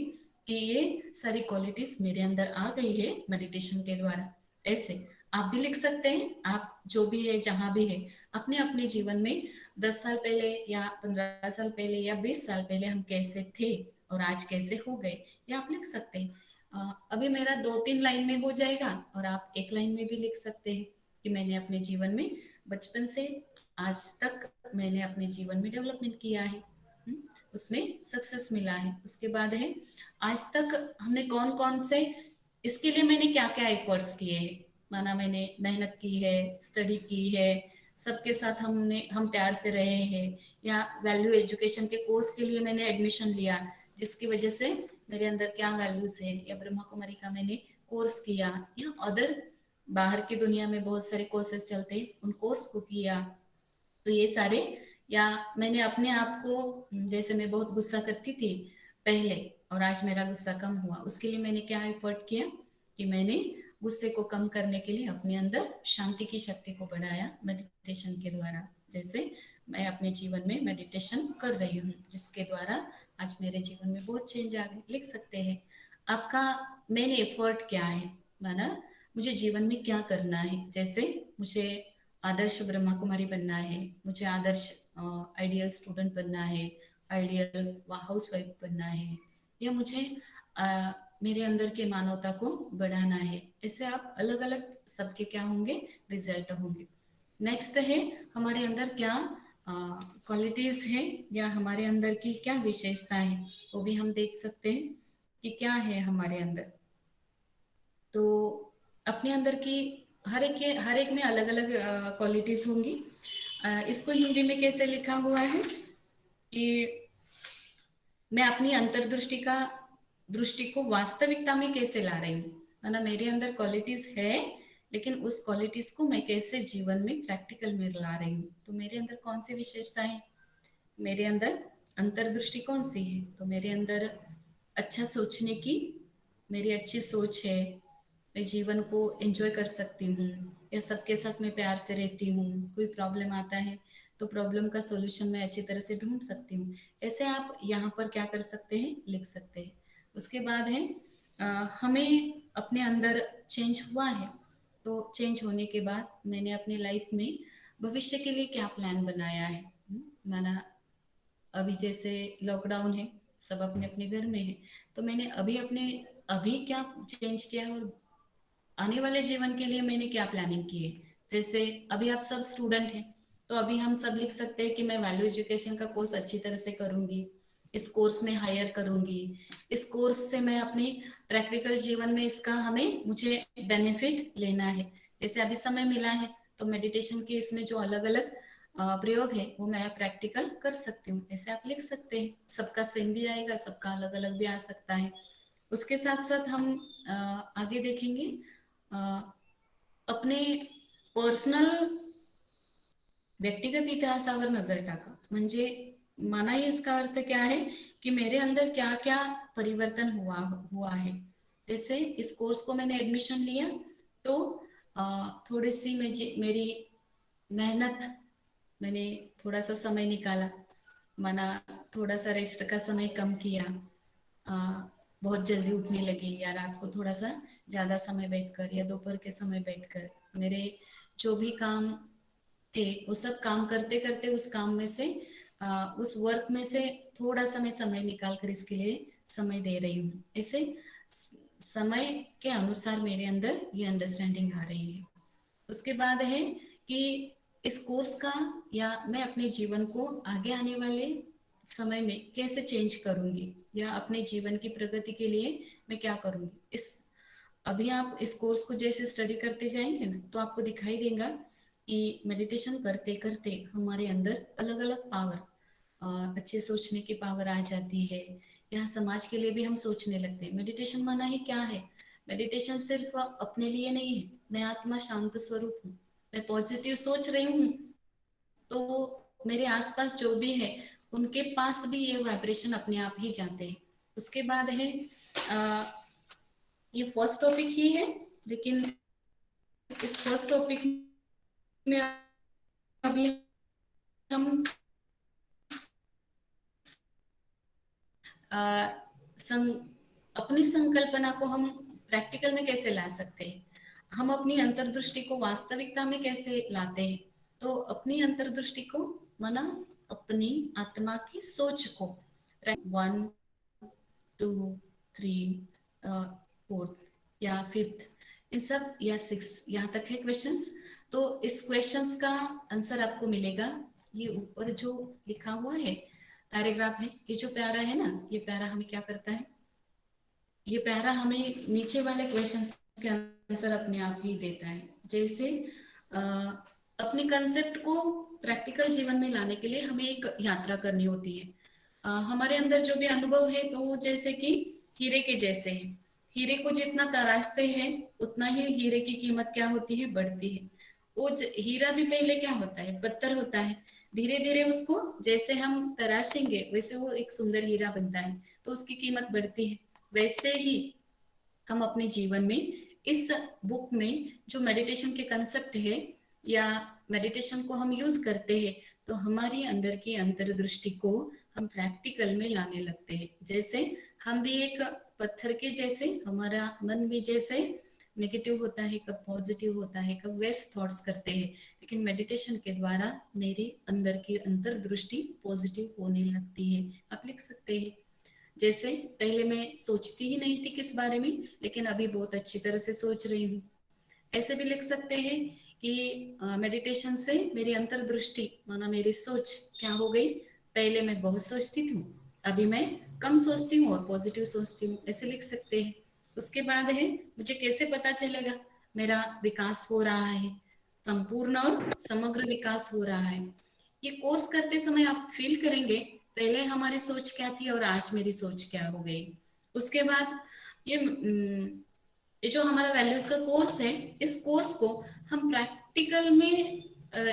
कि ये सारी क्वालिटीज मेरे अंदर आ गई है मेडिटेशन के द्वारा। ऐसे आप भी लिख सकते हैं, आप जो भी है जहां भी है अपने अपने जीवन में 10 साल पहले या 15 साल पहले या 20 साल पहले हम कैसे थे और आज कैसे हो गए, ये आप लिख सकते हैं। अभी मेरा 2-3 लाइन में हो जाएगा, और आप 1 लाइन में भी लिख सकते हैं कि मैंने अपने जीवन में बचपन से आज तक मैंने अपने जीवन में डेवलपमेंट किया है, उसमें सक्सेस मिला है। उसके बाद है आज तक हमने कौन कौन से, इसके लिए मैंने क्या क्या एफर्ट्स किए हैं, माना मैंने मेहनत की है, स्टडी की है, सबके साथ हम प्यार से रहे हैं, या वैल्यू एजुकेशन के कोर्स के लिए मैंने एडमिशन लिया जिसकी वजह से मेरे अंदर क्या वैल्यूज है, या ब्रह्मा कुमारी का मैंने कोर्स किया, या अदर बाहर की दुनिया में बहुत सारे कोर्सेज चलते हैं उन कोर्स को किया। तो ये सारे, या मैंने अपने आप को, जैसे मैं बहुत गुस्सा करती थी पहले और आज मेरा गुस्सा कम हुआ, उसके लिए मैंने क्या एफर्ट किया कि मैंने गुस्से को कम करने के लिए अपने अंदर शांति की शक्ति को बढ़ाया मेडिटेशन के द्वारा। जैसे मैं अपने जीवन में मेडिटेशन कर रही हूँ जिसके द्वारा आज मेरे जीवन में बहुत चेंज आ गए। लिख सकते हैं आपका मेन एफर्ट क्या है, माना मुझे जीवन में क्या करना है, जैसे मुझे आदर्श ब्रह्मा कुमारी बनना है, मुझे आदर्श आइडियल स्टूडेंट बनना है, आइडियल हाउस वाइफ बनना है, या मुझे मेरे अंदर के मानवता को बढ़ाना है। ऐसे आप अलग अलग सबके क्या होंगे, रिजल्ट होंगे। नेक्स्ट है हमारे अंदर क्या क्वालिटीज है, या हमारे अंदर की क्या विशेषता है, वो भी हम देख सकते हैं कि क्या है हमारे अंदर। तो अपने अंदर की हर एक में अलग अलग क्वालिटीज होंगी। इसको हिंदी में कैसे लिखा हुआ है कि मैं अपनी दृष्टि को वास्तविकता में कैसे ला रही हूँ, है ना। मेरे अंदर क्वालिटीज है, लेकिन उस क्वालिटीज को मैं कैसे जीवन में प्रैक्टिकल में ला रही हूँ। तो मेरे अंदर कौन सी विशेषता है, मेरे अंदर अंतर्दृष्टि कौन सी है, तो मेरे अंदर अच्छा सोचने की मेरी अच्छी सोच है, मैं जीवन को एंजॉय कर सकती हूँ, या सबके साथ मैं प्यार से रहती हूँ, कोई प्रॉब्लम आता है तो प्रॉब्लम का सॉल्यूशन मैं अच्छी तरह से ढूंढ सकती हूँ। ऐसे आप यहाँ पर क्या कर सकते हैं, लिख सकते हैं। उसके बाद है हमें अपने अंदर चेंज हुआ है, तो चेंज होने के बाद मैंने अपनी लाइफ में भविष्य के लिए क्या प्लान बनाया है। माना अभी जैसे लॉकडाउन है, सब अपने अपने घर में है, तो मैंने अभी क्या चेंज किया है, और आने वाले जीवन के लिए मैंने क्या प्लानिंग की है। जैसे अभी आप सब स्टूडेंट हैं, तो अभी हम सब लिख सकते हैं कि मैं वैल्यू एजुकेशन का कोर्स अच्छी तरह से करूंगी, इस कोर्स में हायर करूंगी, इस कोर्स से मैं अपनी प्रैक्टिकल जीवन में इसका हमें मुझे बेनिफिट लेना है। जैसे अभी समय मिला है तो मेडिटेशन के इसमें जो अलग अलग प्रयोग है वो मैं प्रैक्टिकल कर सकती हूँ। ऐसे आप लिख सकते हैं, सबका सेम भी आएगा, सबका अलग अलग भी आ सकता है। उसके साथ साथ हम आगे देखेंगे अपने पर्सनल व्यक्तिगत इतिहासावर नजर टाका, म्हणजे माना ही इसका अर्थ क्या है कि मेरे अंदर क्या क्या परिवर्तन हुआ हुआ है। जैसे इस कोर्स को मैंने एडमिशन लिया तो थोड़ी सी मेरी मेहनत, मैंने थोड़ा सा समय निकाला, माना थोड़ा सा रेस्ट का समय कम किया, बहुत जल्दी उठने लगी या रात को थोड़ा सा ज्यादा समय बैठकर या दोपहर के समय बैठकर मेरे जो भी काम थे वो सब काम करते करते उस काम में से उस वर्क में से थोड़ा सा मैं समय निकाल कर इसके लिए समय दे रही हूँ। ऐसे समय के अनुसार मेरे अंदर ये अंडरस्टैंडिंग आ रही है। उसके बाद है कि इस कोर्स का या मैं अपने जीवन को आगे आने वाले समय में कैसे चेंज करूंगी या अपने जीवन की प्रगति के लिए मैं क्या करूंगी। इस अभी आप इस कोर्स को जैसे स्टडी करते जाएंगे ना तो आपको दिखाई देगा कि मेडिटेशन करते करते हमारे अंदर अलग अलग पावर, अच्छे सोचने की पावर आ जाती है। यहाँ समाज के लिए भी हम सोचने लगते हैं। मेडिटेशन माना ही क्या है? मेडिटेशन सिर्फ अपने लिए नहीं है। मैं आत्मा शांत स्वरूप हूँ, मैं पॉजिटिव सोच रही हूँ तो मेरे आसपास जो भी है उनके पास भी ये वाइब्रेशन अपने आप ही जाते हैं। उसके बाद है आ, ये फर्स्ट टॉपिक ही है, लेकिन इस फर्स्ट टॉपिक में अभी हम आ, सं, अपनी संकल्पना को हम प्रैक्टिकल में कैसे ला सकते हैं, हम अपनी अंतर्दृष्टि को वास्तविकता में कैसे लाते हैं। तो अपनी अंतर्दृष्टि को माना अपनी आत्मा की सोच को 1 2 3 4 या 5 इन सब या 6 यहाँ तक है क्वेश्चंस। तो इस क्वेश्चंस का आंसर आपको मिलेगा ये ऊपर जो लिखा हुआ है पैराग्राफ है। ये जो प्यारा है ना, ये प्यारा हमें क्या करता है, ये प्यारा हमें नीचे वाले क्वेश्चंस के आंसर अपने आप ही देता है। जैसे अ, अपने कंसेप्ट को प्रैक्टिकल जीवन में लाने के लिए हमें एक यात्रा करनी होती है। हमारे अंदर जो भी अनुभव है तो वो जैसे कि हीरे के जैसे है। हीरे को जितना तराशते हैं उतना ही हीरे की कीमत क्या होती है, बढ़ती है। वो हीरा भी पहले क्या होता है, पत्थर होता है। धीरे धीरे उसको जैसे हम तराशेंगे वैसे वो एक सुंदर हीरा बनता है, तो उसकी कीमत बढ़ती है। वैसे ही हम अपने जीवन में इस बुक में जो मेडिटेशन के कंसेप्ट है या मेडिटेशन को हम यूज करते हैं तो हमारी अंदर की अंतर्दृष्टि को हम प्रैक्टिकल में लाने लगते हैं। जैसे हम भी एक पत्थर के जैसे, हमारा मन भी जैसे नेगेटिव होता है, कब पॉजिटिव होता है, कब वेस्ट थॉट्स करते हैं, लेकिन मेडिटेशन के द्वारा मेरे अंदर की अंतर्दृष्टि पॉजिटिव होने लगती है। आप लिख सकते हैं जैसे पहले मैं सोचती ही नहीं थी किस बारे में, लेकिन अभी बहुत अच्छी तरह से सोच रही हूँ। ऐसे भी लिख सकते हैं कि मेडिटेशन से मेरी अंतर्दृष्टि माना मेरी सोच क्या हो गई, पहले मैं बहुत सोचती थी, अभी मैं कम सोचती हूँ और पॉजिटिव सोचती हूँ। ऐसे लिख सकते हैं। उसके बाद है मुझे कैसे पता चलेगा मेरा विकास हो रहा है, संपूर्ण और समग्र विकास हो रहा है। ये कोर्स करते समय आप फील करेंगे पहले हमारी सोच क्या थी और आज मेरी सोच क्या हो गई। उसके बाद ये जो हमारा वैल्यूज का कोर्स है, इस कोर्स को हम प्रैक्टिकल में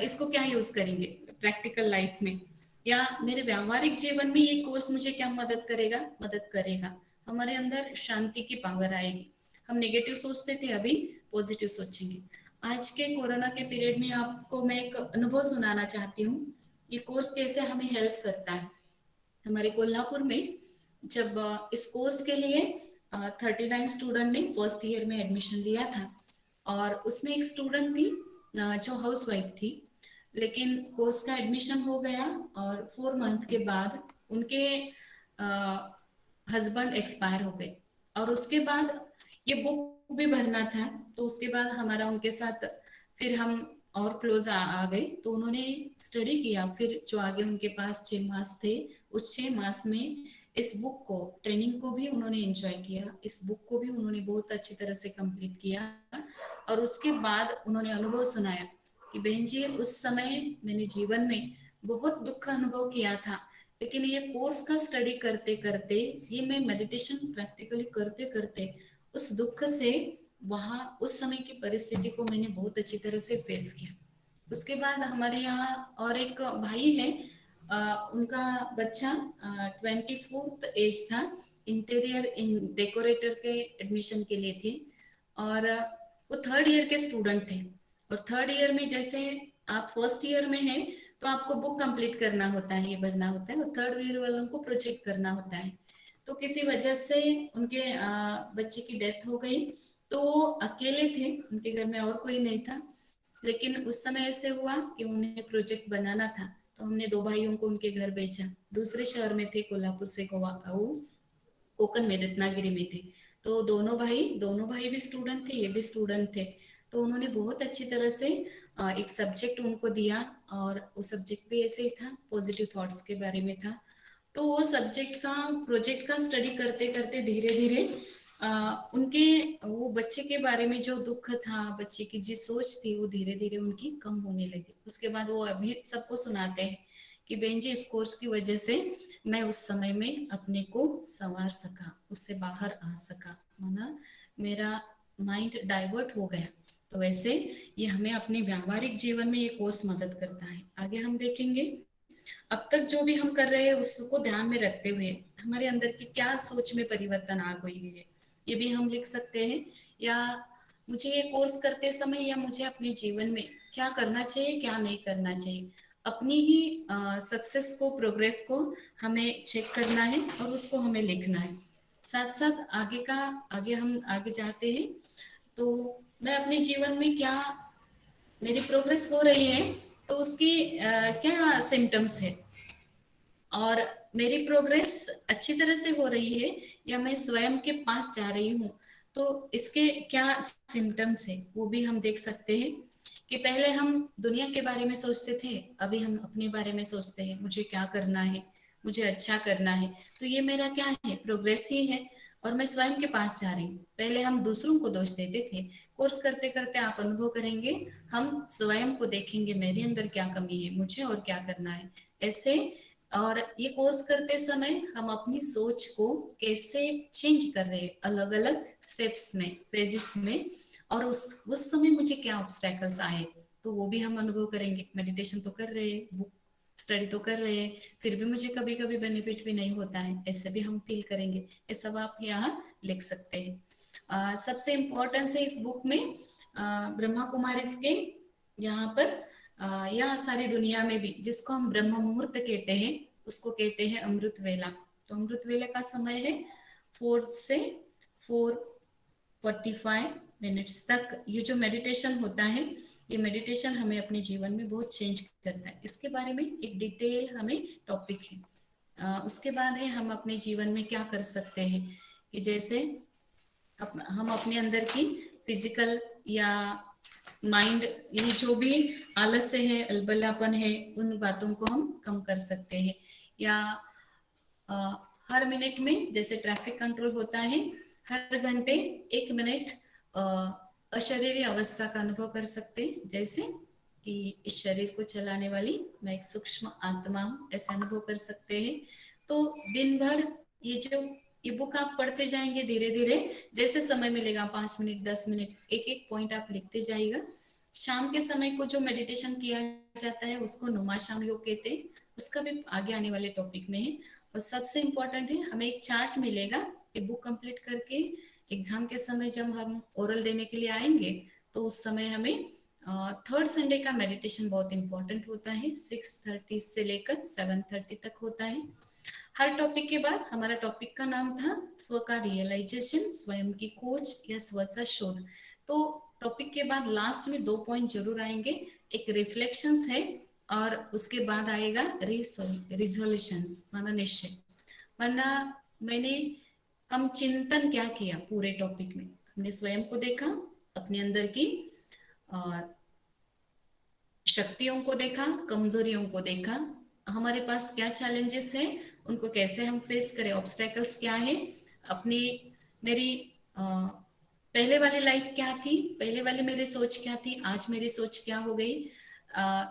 इसको क्या यूज करेंगे प्रैक्टिकल लाइफ में या मेरे व्यावहारिक जीवन में, ये कोर्स मुझे क्या मदद करेगा, मदद करेगा हमारे अंदर शांति की पावर आएगी। हम नेगेटिव सोचते थे, अभी पॉजिटिव सोचेंगे। आज के कोरोना के पीरियड में आपको मैं एक अनुभव सुनाना चाहती हूँ। ये कोर्स कैसे हमें हेल्प करता है। हमारे कोल्हापुर में जब इस कोर्स के लिए 39 स्टूडेंट ने फर्स्ट ईयर में एडमिशन लिया था और उसमें एक स्टूडेंट थी जो हाउस वाइफ थी, लेकिन कोर्स का एडमिशन हो गया और 4 मंथ के बाद उनके हस्बैंड एक्सपायर हो गए। और उसके बाद ये बुक भी भरना था, तो उसके बाद हमारा उनके साथ फिर हम और क्लोज आ गए। तो उन्होंने स्टडी किया, फिर जो आगे उनके पास 6 मास थे, उस 6 मास में इस बुक को, ट्रेनिंग को भी उन्होंने एंजॉय किया, इस बुक को भी उन्होंने बहुत अच्छी तरह से कंप्लीट किया। और उसके बाद उन्होंने अनुभव सुनाया कि बहन जी उस समय मैंने जीवन में बहुत दुख अनुभव किया था, लेकिन ये कोर्स का स्टडी करते करते, ये मैं मेडिटेशन प्रैक्टिकली करते करते उस दुख से, वहां उस समय की परिस्थिति को मैंने बहुत अच्छी तरह से फेस किया। उसके बाद हमारे यहाँ और एक भाई है, उनका बच्चा 24th एज था, इंटीरियर इन डेकोरेटर के एडमिशन के लिए थे, और वो 3rd ईयर के स्टूडेंट थे। और 3rd ईयर में जैसे आप 1st ईयर में हैं तो आपको बुक कंप्लीट करना होता है, ये भरना होता है, और 3rd ईयर वालों को प्रोजेक्ट करना होता है। तो किसी वजह से उनके बच्चे की डेथ हो गई, तो वो अकेले थे, उनके घर में और कोई नहीं था। लेकिन उस समय ऐसे हुआ कि उन्हें प्रोजेक्ट बनाना था, तो हमने 2 भाइयों को उनके घर भेजा। दूसरे शहर में थे, कोल्हापुर से गोवा, वो कोकण में, रत्नागिरी में थे। तो दोनों भाई भी स्टूडेंट थे, ये भी स्टूडेंट थे। तो उन्होंने बहुत अच्छी तरह से एक सब्जेक्ट उनको दिया, और वो सब्जेक्ट भी ऐसे ही था, पॉजिटिव थॉट्स के बारे में था। तो वो सब्जेक्ट का प्रोजेक्ट का स्टडी करते करते धीरे धीरे उनके वो बच्चे के बारे में जो दुख था, बच्चे की जो सोच थी, वो धीरे धीरे उनकी कम होने लगी। उसके बाद वो अभी सबको सुनाते हैं कि बहन जी, इस कोर्स की वजह से मैं उस समय में अपने को संवार सका, उससे बाहर आ सका, माना मेरा माइंड डाइवर्ट हो गया। तो वैसे ये हमें अपने व्यावहारिक जीवन में ये कोर्स मदद करता है। आगे हम देखेंगे अब तक जो भी हम कर रहे हैं उसको ध्यान में रखते हुए हमारे अंदर की क्या सोच में परिवर्तन आ गई है, ये भी हम लिख सकते हैं। या मुझे ये कोर्स करते समय या मुझे अपने जीवन में क्या करना चाहिए, क्या नहीं करना चाहिए, अपनी ही सक्सेस को, प्रोग्रेस को हमें चेक करना है और उसको हमें लिखना है। साथ साथ आगे हम आगे जाते हैं, तो मैं अपने जीवन में क्या मेरी प्रोग्रेस हो रही है, तो उसकी क्या सिम्टम्स है, और मेरी प्रोग्रेस अच्छी तरह से हो रही है या मैं स्वयं के पास जा रही हूँ, तो इसके क्या सिम्टम्स है वो भी हम देख सकते हैं। कि पहले हम दुनिया के बारे में सोचते थे, अभी हम अपने बारे में सोचते हैं, मुझे क्या करना है, मुझे अच्छा करना है, तो ये मेरा क्या है, प्रोग्रेस ही है, और मैं स्वयं के पास जा रही हूँ। पहले हम दूसरों को दोष देते थे, कोर्स करते करते आप अनुभव करेंगे, हम स्वयं को देखेंगे, मेरे अंदर क्या कमी है, मुझे और क्या करना है, ऐसे। और ये कोर्स करते समय हम अपनी सोच को कैसे चेंज कर रहे हैं, अलग अलग स्टेप्स में, पेजेस में, और उस समय मुझे क्या ऑब्स्टेकल्स आए, तो वो भी हम अनुभव करेंगे। मेडिटेशन तो कर रहे हैं, बुक स्टडी तो कर रहे हैं, फिर भी मुझे कभी कभी बेनिफिट भी नहीं होता है, ऐसे भी हम फील करेंगे। ये सब आप यहाँ लिख सकते हैं। सबसे इम्पोर्टेंस है इस बुक में ब्रह्मा कुमारी के यहाँ पर या सारी दुनिया में भी, जिसको हम ब्रह्म मुहूर्त कहते हैं, उसको कहते हैं अमृत वेला। तो अमृत वेला का समय है 4 से 4:45 तक। ये जो मेडिटेशन होता है, ये मेडिटेशन हमें अपने जीवन में बहुत चेंज करता है। इसके बारे में एक डिटेल हमें टॉपिक है। उसके बाद है हम अपने जीवन में क्या कर सकते हैं, कि जैसे हम अपने अंदर की फिजिकल या माइंड, ये जो भी आलस्य है, अलबलापन है, उन बातों को हम कम कर सकते हैं। या हर मिनट में जैसे ट्रैफिक कंट्रोल होता है, हर घंटे 1 मिनट अशरीरी अवस्था का अनुभव कर सकते हैं, जैसे कि इस शरीर को चलाने वाली मैं एक सूक्ष्म आत्मा हूँ, ऐसा अनुभव कर सकते हैं। तो दिन भर ये बुक आप पढ़ते जाएंगे, धीरे धीरे जैसे समय मिलेगा, 5 मिनट 10 मिनट एक एक पॉइंट आप लिखते जाइएगा। शाम के समय को जो मेडिटेशन किया जाता है उसको नुमा शाम योग कहते हैं, उसका भी आगे आने वाले टॉपिक में है। और सबसे इम्पोर्टेंट है, हमें एक चार्ट मिलेगा कि बुक कंप्लीट करके एग्जाम के समय जब हम ओरल देने के लिए आएंगे, तो उस समय हमें 3rd संडे का मेडिटेशन बहुत इंपॉर्टेंट होता है, 6:30 से लेकर 7:30 तक होता है। हर टॉपिक के बाद हमारा टॉपिक का नाम था स्व का रियलाइजेशन, स्वयं की खोज या स्व का शोध। तो टॉपिक के बाद लास्ट में 2 पॉइंट जरूर आएंगे, एक रिफ्लेक्शंस है, और उसके बाद आएगा रिजोल्यूशंस, माना निश्चय, माना मैंने हम चिंतन क्या किया पूरे टॉपिक में, हमने स्वयं को देखा, अपने अंदर की शक्तियों को देखा, कमजोरियों को देखा, हमारे पास क्या चैलेंजेस है, उनको कैसे हम फेस करें, ऑब्स्टेकल्स क्या है, अपनी मेरी पहले वाली लाइफ क्या थी, पहले वाली मेरी सोच क्या थी, आज मेरी सोच क्या हो गई,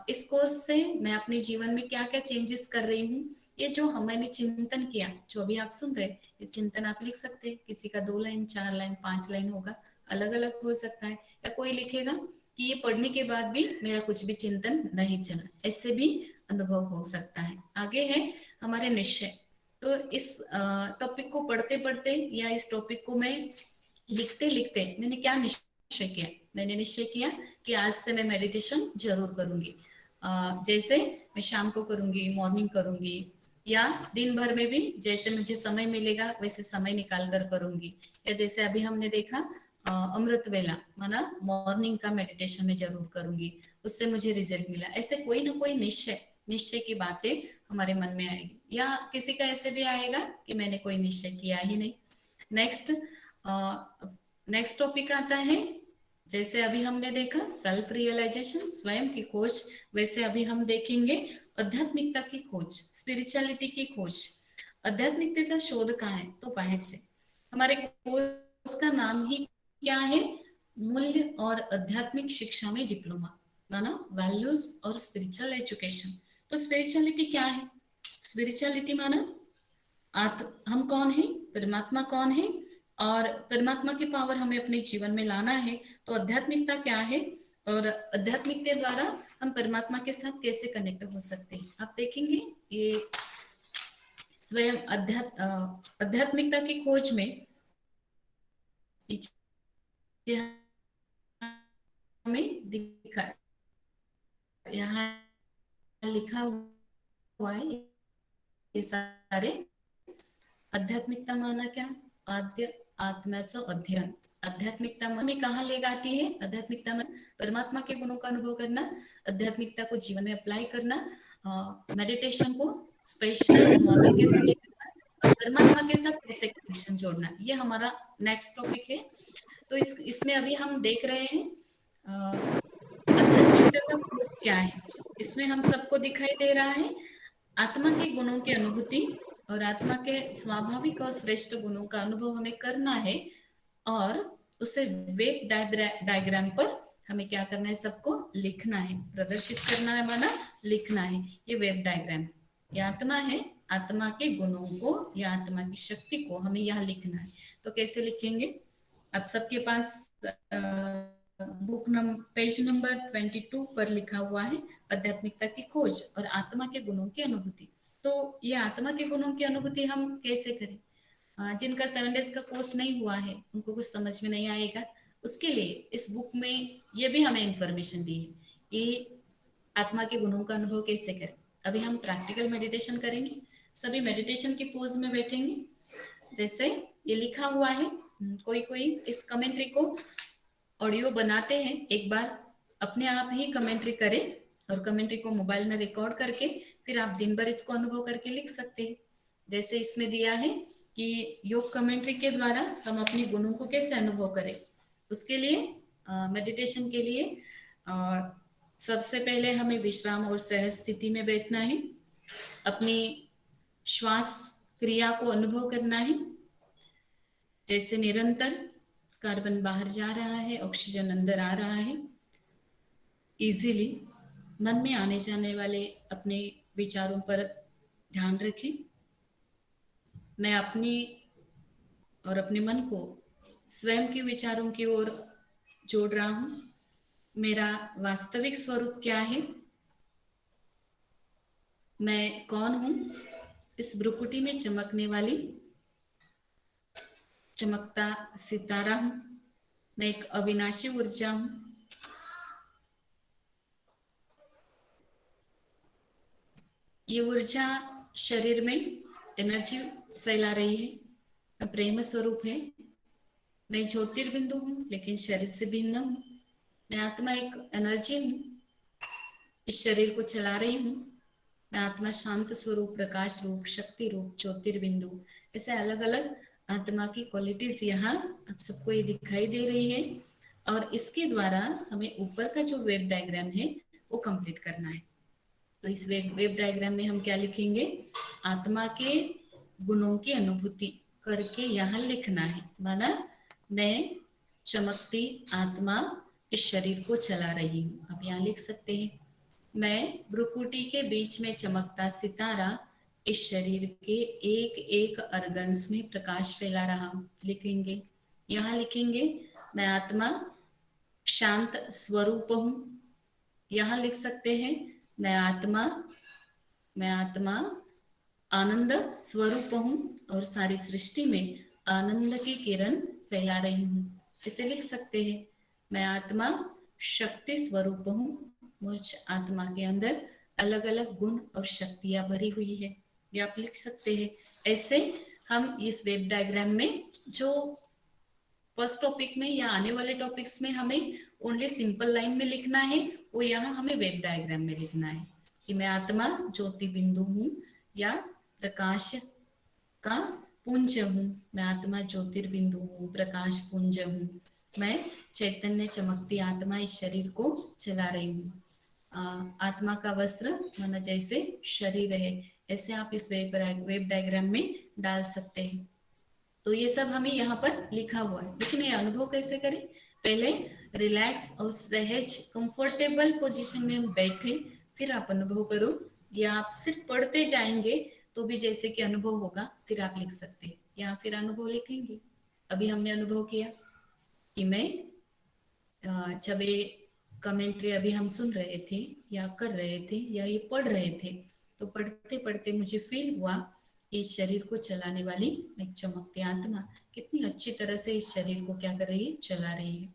इस कोर्स से मैं अपने जीवन में क्या क्या चेंजेस कर रही हूँ। ये जो हमने चिंतन किया, जो अभी आप सुन रहे, ये चिंतन आप लिख सकते हैं, किसी का 2 लाइन 4 लाइन 5 लाइन होगा, अलग अलग हो सकता है। या कोई लिखेगा कि ये पढ़ने के बाद भी मेरा कुछ भी चिंतन नहीं चला, ऐसे भी अनुभव हो सकता है। आगे है हमारे निश्चय। तो इस टॉपिक को पढ़ते पढ़ते या इस टॉपिक को मैं लिखते लिखते मैंने क्या निश्चय किया, मैंने निश्चय किया कि आज से मैं मेडिटेशन जरूर करूंगी। जैसे मैं शाम को करूंगी, मॉर्निंग करूंगी, या दिन भर में भी जैसे मुझे समय मिलेगा वैसे समय निकाल कर करूंगी। या जैसे अभी हमने देखा अमृत वेला माना मॉर्निंग का मेडिटेशन में जरूर करूंगी, उससे मुझे रिजल्ट मिला। ऐसे कोई ना कोई निश्चय निश्चय की बातें हमारे मन में आएगी। या किसी का ऐसे भी आएगा कि मैंने कोई निश्चय किया ही नहीं। नेक्स्ट नेक्स्ट टॉपिक आता है, जैसे अभी हमने देखा सेल्फ रियलाइजेशन, स्वयं की खोज, वैसे अभी हम देखेंगे आध्यात्मिकता की खोज, स्पिरिचुअलिटी की खोज। आध्यात्मिकतेचा शोध काय आहे? तो पाहायचे। हमारे कोर्स का नाम ही क्या है? मूल्य और आध्यात्मिक शिक्षा में डिप्लोमा, माना वैल्यूज और स्पिरिचुअल एजुकेशन। तो स्पिरिचुअलिटी क्या है? स्पिरिचुअलिटी माना हम कौन है, परमात्मा कौन है, और परमात्मा की पावर हमें अपने जीवन में लाना है। तो आध्यात्मिकता क्या है, और आध्यात्मिक के द्वारा हम परमात्मा के साथ कैसे कनेक्ट हो सकते हैं, आप देखेंगे। ये स्वयं आध्यात्मिकता की खोज में हमें दिखा, यहाँ लिखा हुआ है ये सारे। आध्यात्मिकता माना क्या? आद्य आत्म्याचं अध्ययन। आध्यात्मिकता में कहाँ ले जाती है? आध्यात्मिकता में परमात्मा के गुणों का अनुभव करना, आध्यात्मिकता को जीवन में अप्लाई करना, मेडिटेशन को स्पेशल मॉर्निंग के समय करना, और परमात्मा के साथ कैसे कनेक्शन जोड़ना, ये हमारा नेक्स्ट टॉपिक है। तो इसमें अभी हम देख रहे हैं आध्यात्मिकता का खोज क्या है। इसमें हम सबको दिखाई दे रहा है आत्मा के गुणों की अनुभूति, और आत्मा के स्वाभाविक और श्रेष्ठ गुणों का अनुभव हमें करना है, और उसे वेब डायग्राम पर हमें क्या करना है, सबको लिखना है, प्रदर्शित करना है, माना लिखना है। ये वेब डायग्राम, ये आत्मा है, आत्मा के गुणों को या आत्मा की शक्ति को हमें यहाँ लिखना है। तो कैसे लिखेंगे? आप सबके पास पेज नंबर 22 पर लिखा हुआ है आध्यात्मिकता की खोज और आत्मा के गुणों की अनुभूति। तो ये आत्मा के गुणों की अनुभूति हम कैसे करें? जिनका 7 डेज का कोर्स नहीं हुआ है, उनको कुछ समझ में नहीं आएगा, उसके लिए इस बुक में ये भी हमें इंफॉर्मेशन दी है कि आत्मा के गुणों का अनुभव कैसे करें। अभी हम प्रैक्टिकल मेडिटेशन करेंगे, सभी मेडिटेशन की पोज में बैठेंगे, जैसे ये लिखा हुआ है। कोई कोई इस कमेंट्री को ऑडियो बनाते हैं, एक बार अपने आप ही कमेंट्री करें, और कमेंट्री को मोबाइल में रिकॉर्ड करके फिर आप दिन भर इसको अनुभव करके लिख सकते हैं। जैसे इसमें दिया है कि योग कमेंट्री के द्वारा हम अपने गुणों को कैसे अनुभव करें। उसके लिए मेडिटेशन के लिए सबसे पहले हमें विश्राम और सहज स्थिति में बैठना है, अपनी श्वास क्रिया को अनुभव करना है, जैसे निरंतर कार्बन बाहर जा रहा है, ऑक्सीजन अंदर आ रहा है। इजीली मन में आने जाने वाले अपने विचारों पर ध्यान रखें। मैं अपनी और अपने मन को स्वयं के विचारों की ओर जोड़ रहा हूं। मेरा वास्तविक स्वरूप क्या है, मैं कौन हूं? इस भ्रुकुटी में चमकने वाली चमकता सितारा हूं, मैं एक अविनाशी ऊर्जा हूं। ये ऊर्जा शरीर में एनर्जी फैला रही है, प्रेम स्वरूप है। मैं ज्योतिर्बिंदु हूं, लेकिन शरीर से भिन्न हूं। मैं आत्मा एक एनर्जी हूं, इस शरीर को चला रही हूं। मैं आत्मा शांत स्वरूप, प्रकाश रूप, शक्ति रूप, ज्योतिर्बिंदु, ऐसे अलग अलग आत्मा की क्वालिटीज यहाँ आप सबको ये दिखाई दे रही है। और इसके द्वारा हमें ऊपर का जो वेब डायग्राम है वो कंप्लीट करना है। तो इस वेब डायग्राम में हम क्या लिखेंगे? आत्मा के गुणों की अनुभूति करके यहाँ लिखना है, माना मैं चमकती आत्मा इस शरीर को चला रही हूँ। आप यहाँ लिख सकते हैं, मैं भ्रुकुटी के बीच में चमकता सितारा इस शरीर के एक एक अर्गन्स में प्रकाश फैला रहा हूँ, लिखेंगे। यहाँ लिखेंगे मैं आत्मा शांत स्वरूप हूँ। यहाँ लिख सकते हैं मैं आत्मा मैं आत्मा आनंद स्वरूप हूँ और सारी सृष्टि में आनंद की किरण फैला रही हूँ। इसे लिख सकते हैं, मैं आत्मा शक्ति स्वरूप हूँ, मुझ आत्मा के अंदर अलग अलग गुण और शक्तियां भरी हुई है, ये आप लिख सकते हैं। ऐसे हम इस वेब डायग्राम में जो फर्स्ट टॉपिक में या आने वाले टॉपिक्स में हमें ओनली सिंपल लाइन में लिखना है, वो यहाँ हमें वेब डायग्राम में लिखना है कि मैं आत्मा ज्योति बिंदु हूँ या प्रकाश का पुंज हूँ। मैं आत्मा ज्योतिर्बिंदु हूँ, प्रकाश पुंज हूँ। मैं चैतन्य चमकती आत्मा इस शरीर को चला रही हूँ। आत्मा का वस्त्र माना जैसे शरीर है, ऐसे आप इस वेब डायग्राम में डाल सकते हैं। तो ये सब हमें यहाँ पर लिखा हुआ है, लेकिन ये अनुभव कैसे करें? पहले रिलैक्स और सहज कंफर्टेबल पोजीशन में हम बैठे, फिर आप अनुभव करो, या आप सिर्फ पढ़ते जाएंगे तो भी जैसे कि अनुभव होगा, फिर आप लिख सकते हैं, या फिर अनुभव लिखेंगे। अभी हमने अनुभव किया कि मैं जब ये कमेंट्री अभी हम सुन रहे थे या कर रहे थे या ये पढ़ रहे थे, तो पढ़ते पढ़ते मुझे फील हुआ कि इस शरीर को चलाने वाली एक चमकती आत्मा कितनी अच्छी तरह से इस शरीर को क्या कर रही है, चला रही है।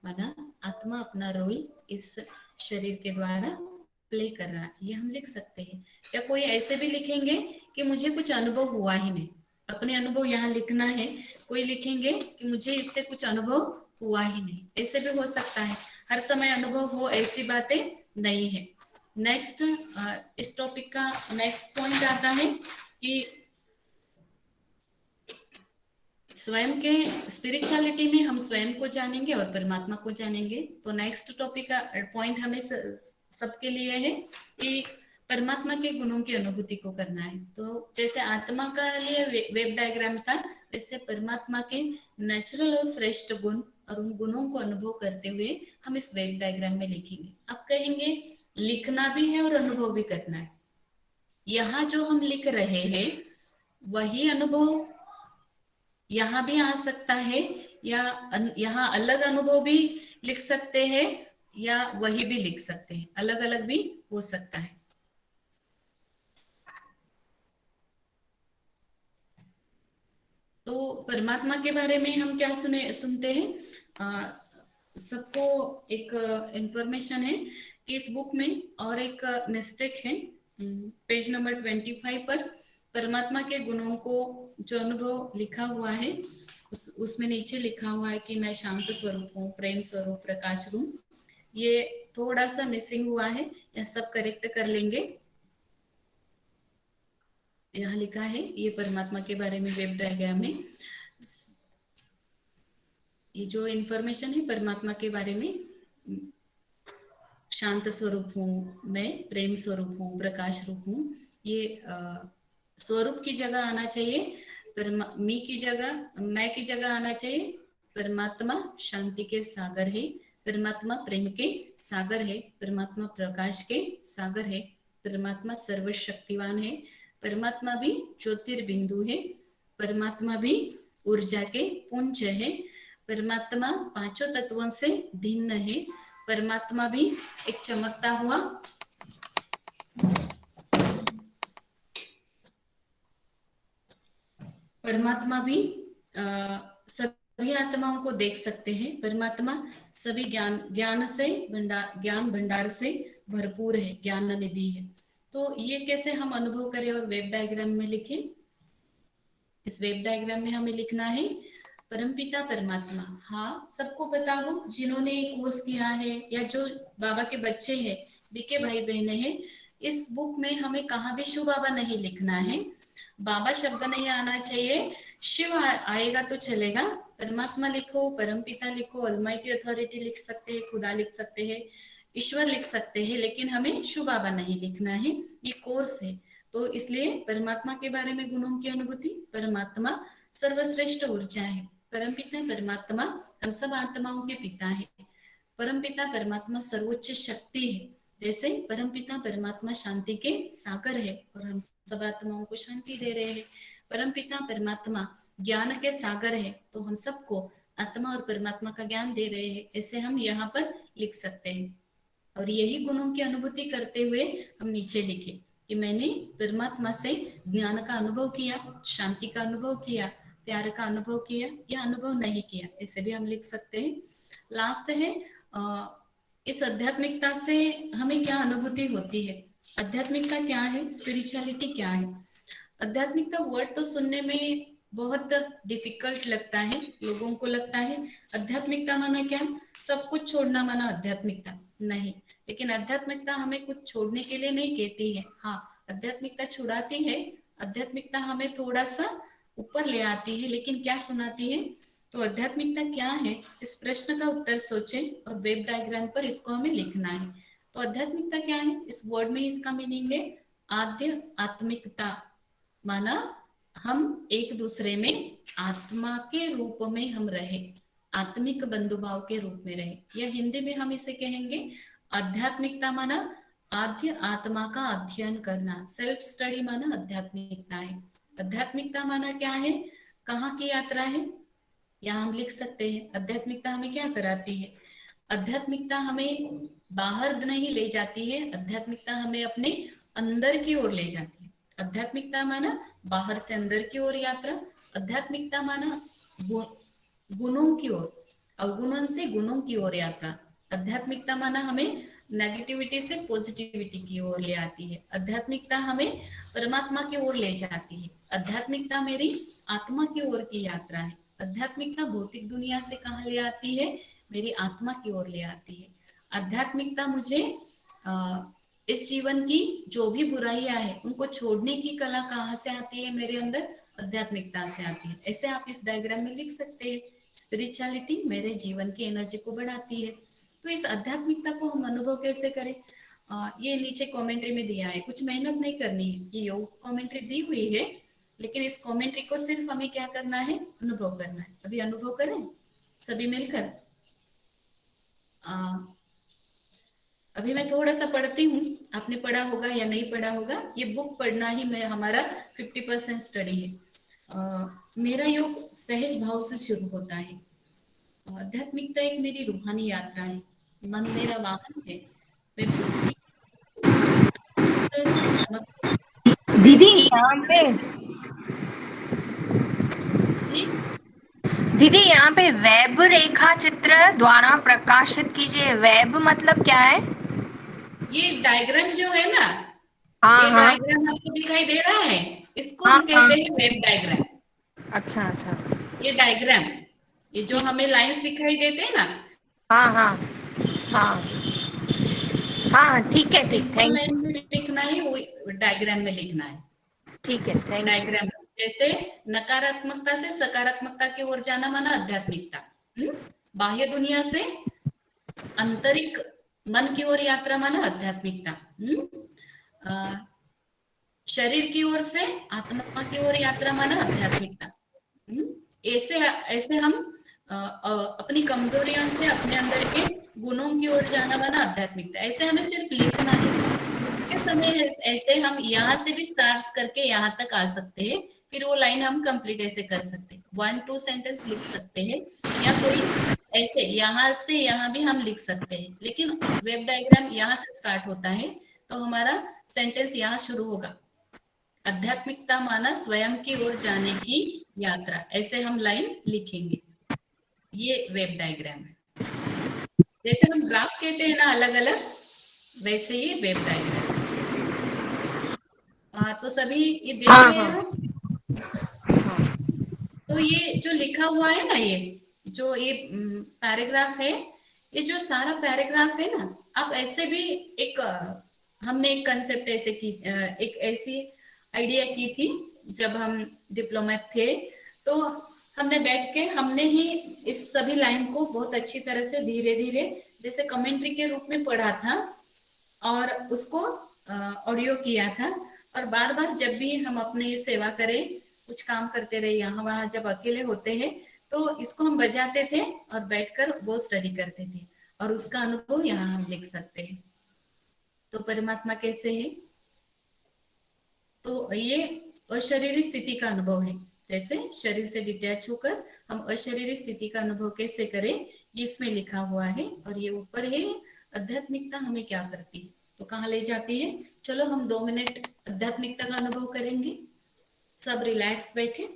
माना आत्मा अपना रोल इस शरीर के द्वारा प्ले कर रहा है, ये हम लिख सकते हैं। या कोई ऐसे भी लिखेंगे कि मुझे कुछ अनुभव हुआ ही नहीं, अपने अनुभव यहाँ लिखना है। कोई लिखेंगे कि मुझे इससे कुछ अनुभव हुआ ही नहीं, ऐसे भी हो सकता है। हर समय अनुभव हो ऐसी बातें नहीं है। नेक्स्ट इस टॉपिक का नेक्स्ट पॉइंट आता है कि स्वयं के स्पिरिचुअलिटी में हम स्वयं को जानेंगे और परमात्मा को जानेंगे। तो नेक्स्ट टॉपिक का पॉइंट हमें सबके लिए है कि परमात्मा के गुणों की अनुभूति को करना है। तो जैसे आत्मा का लिए वेब डायग्राम था, वैसे परमात्मा के नेचुरल और श्रेष्ठ गुण और उन गुणों को अनुभव करते हुए हम इस वेब डायग्राम में लिखेंगे। अब कहेंगे लिखना भी है और अनुभव भी करना है। यहाँ जो हम लिख रहे हैं वही अनुभव यहाँ भी आ सकता है, या यहाँ अलग अनुभव भी लिख सकते हैं, या वही भी लिख सकते हैं, अलग अलग भी हो सकता है। तो परमात्मा के बारे में हम क्या सुनते हैं, सबको एक इंफॉर्मेशन है कि इस बुक में और एक मिस्टेक है। पेज नंबर 25 पर परमात्मा के गुणों को जो अनुभव लिखा हुआ है उसमें नीचे लिखा हुआ है कि मैं शांत स्वरूप हूँ, प्रेम स्वरूप, प्रकाश रूप, ये थोड़ा सा मिसिंग हुआ है, यह सब करेक्ट कर लेंगे। यहाँ लिखा है ये परमात्मा के बारे में वेब डायग्राम में, ये जो इंफॉर्मेशन है परमात्मा के बारे में, शांत स्वरूप हूँ मैं, प्रेम स्वरूप हूँ, प्रकाश रूप हूँ, ये स्वरूप की जगह आना चाहिए, मी की जगह, मैं की जगह आना चाहिए। परमात्मा शांति के सागर है, परमात्मा प्रेम के सागर है, परमात्मा प्रकाश के सागर है, परमात्मा सर्वशक्तिवान है, परमात्मा भी ज्योतिर्बिंदु है, परमात्मा भी ऊर्जा के पुंज है, परमात्मा पांचों तत्वों से भिन्न है, परमात्मा भी एक चमकता हुआ परमात्मा भी सभी आत्माओं को देख सकते हैं। परमात्मा सभी ज्ञान भंडार से भरपूर है, ज्ञान निधि है। तो ये कैसे हम अनुभव करें और वेब डायग्राम में लिखें? इस वेब डायग्राम में हमें लिखना है परमपिता परमात्मा। हाँ, सबको पता हो जिन्होंने कोर्स किया है या जो बाबा के बच्चे हैं, बीके भाई बहने हैं, इस बुक में हमें कहाँ भी शिव बाबा नहीं लिखना है, बाबा शब्द नहीं आना चाहिए, शिव आएगा तो चलेगा। परमात्मा लिखो, परमपिता लिखो, ऑलमाइटी अथॉरिटी लिख सकते हैं, खुदा लिख सकते हैं, ईश्वर लिख सकते हैं, लेकिन हमें शिव बाबा नहीं लिखना है, ये कोर्स है। तो इसलिए परमात्मा के बारे में गुणों की अनुभूति, परमात्मा सर्वश्रेष्ठ ऊर्जा है, परमपिता परमात्मा हम सब आत्माओं के पिता है, परमपिता परमात्मा सर्वोच्च शक्ति है, जैसे परमपिता परमात्मा शांति के सागर है और हम सब आत्माओं को शांति दे रहे हैं। परमपिता परमात्मा ज्ञान के सागर है, तो हम सबको आत्मा और परमात्मा का ज्ञान दे रहे हैं, ऐसे हम यहाँ पर लिख सकते हैं। और यही गुणों की अनुभूति करते हुए हम नीचे लिखे कि मैंने परमात्मा से ज्ञान का अनुभव किया, शांति का अनुभव किया, प्यार का अनुभव किया या अनुभव नहीं किया, ऐसे भी हम लिख सकते हैं। लास्ट है इस आध्यात्मिकता से हमें क्या अनुभूति होती है। आध्यात्मिकता क्या है, स्पिरिचुअलिटी क्या है। आध्यात्मिकता वर्ड तो सुनने में बहुत डिफिकल्ट लगता है, लोगों को लगता है आध्यात्मिकता माना क्या, सब कुछ छोड़ना माना आध्यात्मिकता नहीं। लेकिन आध्यात्मिकता हमें कुछ छोड़ने के लिए नहीं कहती है। हाँ, आध्यात्मिकता छुड़ाती है, आध्यात्मिकता हमें थोड़ा सा ऊपर ले आती है, लेकिन क्या सुनाती है। तो आध्यात्मिकता क्या है, इस प्रश्न का उत्तर सोचें और वेब डायग्राम पर इसको हमें लिखना है। तो आध्यात्मिकता क्या है, इस वर्ड में इसका मीनिंग है आध्य आत्मिकता, माना हम एक दूसरे में आत्मा के रूप में हम रहे, आत्मिक बंधुभाव के रूप में रहे, या हिंदी में हम इसे कहेंगे आध्यात्मिकता माना आध्य आत्मा का अध्ययन करना, सेल्फ स्टडी माना आध्यात्मिकता है। आध्यात्मिकता माना क्या है, कहाँ की यात्रा है, यहाँ हम लिख सकते हैं आध्यात्मिकता हमें क्या कराती है। आध्यात्मिकता हमें बाहर नहीं ले जाती है, आध्यात्मिकता हमें अपने अंदर की ओर ले जाती है। आध्यात्मिकता माना बाहर से अंदर की ओर यात्रा, आध्यात्मिकता माना गुणों की ओर, अवगुणों से गुणों की ओर यात्रा। आध्यात्मिकता माना हमें नेगेटिविटी से पॉजिटिविटी की ओर ले आती है। आध्यात्मिकता हमें परमात्मा की ओर ले जाती है। आध्यात्मिकता मेरी आत्मा की ओर की यात्रा है। आध्यात्मिकता भौतिक दुनिया से कहाँ ले आती है, मेरी आत्मा की ओर ले आती है। आध्यात्मिकता मुझे इस जीवन की जो भी बुराइयां है उनको छोड़ने की कला कहाँ से आती है, मेरे अंदर आध्यात्मिकता से आती है। ऐसे आप इस डायग्राम में लिख सकते हैं, स्पिरिचुअलिटी मेरे जीवन की एनर्जी को बढ़ाती है। तो इस आध्यात्मिकता को हम अनुभव कैसे करें, ये नीचे कमेंट्री में दिया है, कुछ मेहनत नहीं करनी है, ये योग कमेंट्री दी हुई है, लेकिन इस कमेंट्री को सिर्फ हमें क्या करना है, अनुभव करना है। अभी अनुभव करें सभी मिलकर। अभी मैं थोड़ा सा पढ़ती हूँ, आपने पढ़ा होगा या नहीं पढ़ा होगा, ये बुक पढ़ना ही मैं हमारा 50% स्टडी है। मेरा योग सहज भाव से शुरू होता है। आध्यात्मिकता एक मेरी रूहानी यात्रा है, मन मेरा वाहन है, मैं बुद्धि दीदी यहाँ पे जी दीदी यहाँ पे वेब रेखा चित्र द्वारा प्रकाशित कीजिए। वेब मतलब क्या है? ये डायग्राम जो है ना, हाँ ये हाँ डायग्राम आपको दिखाई दे रहा है, इसको हाँ हम हाँ। कहते हैं वेब डायग्राम। अच्छा अच्छा। ये डायग्राम, ये जो ठीक। हमें लाइंस दिखाई देते हैं ना, हाँ हाँ हाँ हाँ ठीक है, ठीक, सिंपल थैंक लाइन यू। में लिखना है वो डायग्राम में लिखना है। ठीक है, थैंक यू। डायग्राम जैसे नकारात्मकता से सकारात्मकता की ओर जाना माना आध्यात्मिकता, बाह्य दुनिया से आंतरिक मन की ओर यात्रा माना आध्यात्मिकता, शरीर की ओर से आत्मा की ओर यात्रा माना आध्यात्मिकता। ऐसे ऐसे हम अपनी कमजोरियों से अपने अंदर के गुणों की ओर जाना माना आध्यात्मिकता। ऐसे हमें सिर्फ लिखना है, के समय ऐसे हम यहाँ से भी स्टार्ट करके यहाँ तक आ सकते हैं, फिर वो लाइन हम कंप्लीट ऐसे कर सकते हैं, 1-2 सेंटेंस लिख सकते हैं, या कोई ऐसे यहाँ से यहाँ भी हम लिख सकते हैं। लेकिन वेब डायग्राम यहाँ से स्टार्ट होता है, तो हमारा सेंटेंस यहाँ शुरू होगा, आध्यात्मिकता माना स्वयं की ओर जाने की यात्रा, ऐसे हम लाइन लिखेंगे। ये वेब डायग्राम है। जैसे हम ग्राफ कहते हैं ना अलग अलग, वैसे ये वेब डायग्राम। तो सभी ये देख हाँ रहे हाँ हैं आप। तो ये जो लिखा हुआ है ना, ये जो ये पैराग्राफ है, ये जो सारा पैराग्राफ है ना, आप ऐसे भी एक हमने एक कंसेप्ट ऐसे की, एक ऐसी आइडिया की थी जब हम डिप्लोमा थे, तो हमने बैठ के हमने ही इस सभी लाइन को बहुत अच्छी तरह से धीरे धीरे जैसे कमेंट्री के रूप में पढ़ा था, और उसको ऑडियो किया था। और बार बार जब भी हम अपने सेवा करें, कुछ काम करते रहे, यहाँ वहां जब अकेले होते हैं, तो इसको हम बजाते थे और बैठकर वो स्टडी करते थे, और उसका अनुभव यहाँ हम लिख सकते हैं। तो परमात्मा कैसे है, तो ये अशरीरी स्थिति का अनुभव है। जैसे शरीर से डिटैच होकर हम अशरीरी स्थिति का अनुभव कैसे करें, ये इसमें लिखा हुआ है। और ये ऊपर है आध्यात्मिकता हमें क्या करती है। तो कहाँ ले जाती है? चलो हम 2 मिनट आध्यात्मिकता का अनुभव करेंगे। सब रिलैक्स बैठे,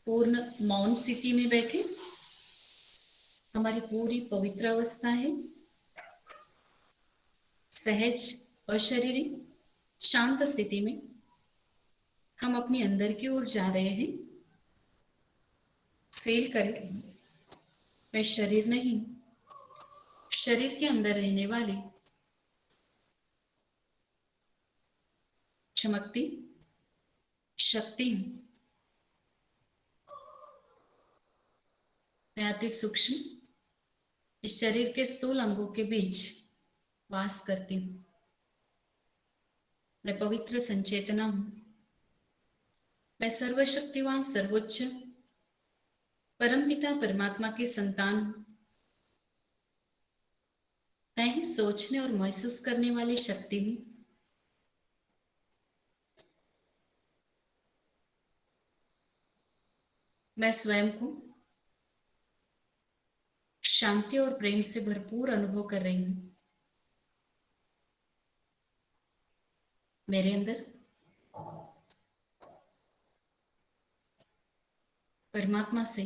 पूर्ण मौन स्थिति में बैठे। हमारी पूरी पवित्र अवस्था है, सहज और शरीरिक शांत स्थिति में हम अपने अंदर की ओर जा रहे हैं। फील करें, मैं शरीर नहीं, शरीर के अंदर रहने वाली चमकती शक्ति हूं। मैं अति सूक्ष्म इस शरीर के स्थूल अंगों के बीच वास करती हूँ। मैं पवित्र संचेतना हूं। मैं सर्वशक्तिवान सर्वोच्च परमपिता परमात्मा की संतान हूं। मैं ही सोचने और महसूस करने वाली शक्ति हूं। मैं स्वयं को शांति और प्रेम से भरपूर अनुभव कर रही हूं। मेरे अंदर परमात्मा से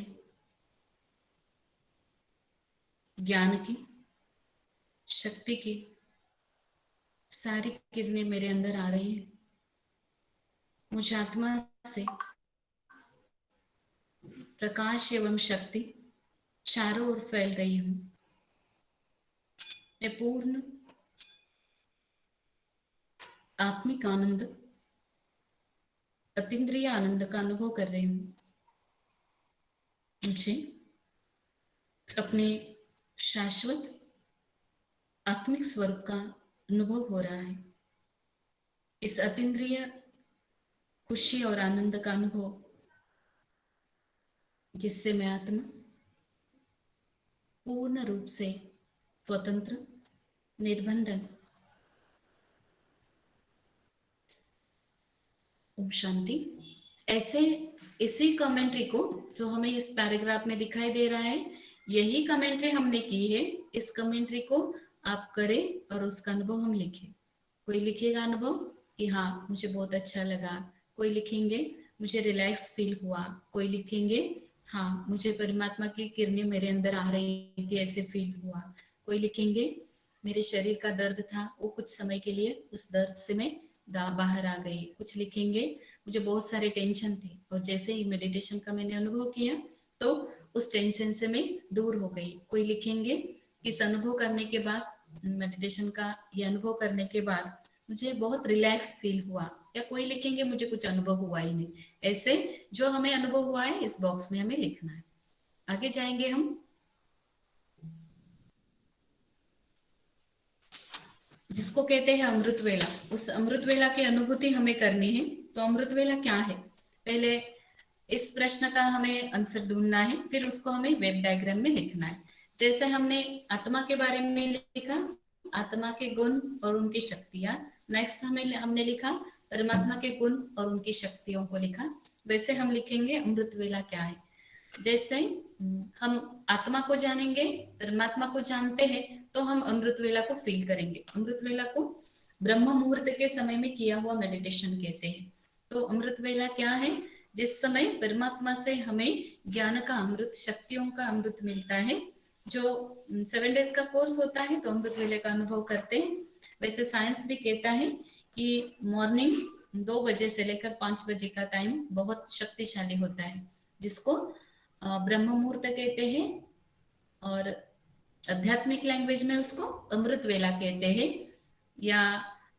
ज्ञान की शक्ति की सारी किरणें मेरे अंदर आ रही है। मुझे आत्मा से प्रकाश एवं शक्ति चारों ओर फैल रही हूं। मैं पूर्ण आत्मिक आनंद, अतीन्द्रिय आनंद का अनुभव कर रही हूं। मुझे अपने शाश्वत आत्मिक स्वरूप का अनुभव हो रहा है। इस अतीन्द्रिय खुशी और आनंद का अनुभव जिससे मैं आत्मा पूर्ण रूप से स्वतंत्र, निर्बंधन। ओम शांति। ऐसे इसी कमेंट्री को जो हमें इस पैराग्राफ में दिखाई दे रहा है, यही कमेंट्री हमने की है। इस कमेंट्री को आप करें और उसका अनुभव हम लिखें। कोई लिखेगा अनुभव कि हाँ मुझे बहुत अच्छा लगा, कोई लिखेंगे मुझे रिलैक्स फील हुआ, कोई लिखेंगे हाँ मुझे परमात्मा की किरणें मेरे अंदर आ रही थी ऐसे फील हुआ, कोई लिखेंगे मेरे शरीर का दर्द था वो कुछ समय के लिए उस दर्द से मैं बाहर आ गई, कुछ लिखेंगे मुझे बहुत सारे टेंशन थे और जैसे ही मेडिटेशन का मैंने अनुभव किया तो उस टेंशन से मैं दूर हो गई। कोई लिखेंगे इस अनुभव करने के बाद, मेडिटेशन का ये अनुभव करने के बाद मुझे बहुत रिलैक्स फील हुआ, या कोई लिखेंगे मुझे कुछ अनुभव हुआ ही नहीं। ऐसे जो हमें अनुभव हुआ है इस बॉक्स में हमें लिखना है। आगे जाएंगे हम। जिसको कहते हैं अमृत वेला, उस अमृत वेला की अनुभूति हमें करनी है। तो अमृत वेला क्या है, पहले इस प्रश्न का हमें आंसर ढूंढना है, फिर उसको हमें वेब डायग्राम में लिखना है। जैसे हमने आत्मा के बारे में लिखा, आत्मा के गुण और उनकी शक्तियां। नेक्स्ट हमने लिखा परमात्मा के गुण और उनकी शक्तियों को लिखा। वैसे हम लिखेंगे अमृत वेला क्या है। जैसे हम आत्मा को जानेंगे, परमात्मा को जानते हैं, तो हम अमृत वेला को फील करेंगे। अमृत वेला को ब्रह्म मुहूर्त के समय में किया हुआ मेडिटेशन कहते हैं। तो अमृत वेला क्या है, जिस समय परमात्मा से हमें ज्ञान का अमृत, शक्तियों का अमृत मिलता है। जो 7 डेज का कोर्स होता है तो अमृत वेले का अनुभव करते हैं। वैसे साइंस भी कहता है कि मॉर्निंग 2 बजे से लेकर 5 बजे का टाइम बहुत शक्तिशाली होता है, जिसको ब्रह्म मुहूर्त कहते हैं, और आध्यात्मिक लैंग्वेज में उसको अमृत वेला कहते हैं, या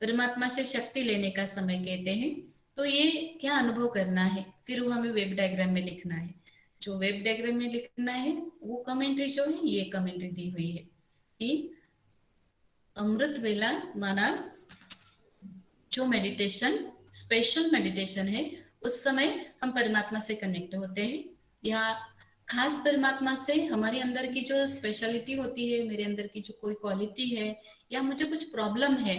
परमात्मा से शक्ति लेने का समय कहते हैं। तो ये क्या अनुभव करना है, फिर वो हमें वेब डायग्राम में लिखना है। जो वेब डायग्राम में लिखना है वो कमेंट्री जो है, ये कमेंट्री दी हुई है कि अमृत वेला माना जो मेडिटेशन, स्पेशल मेडिटेशन है, उस समय हम परमात्मा से कनेक्ट होते हैं, या खास परमात्मा से हमारे अंदर की जो स्पेशलिटी होती है, मेरे अंदर की जो कोई क्वालिटी है, या मुझे कुछ प्रॉब्लम है,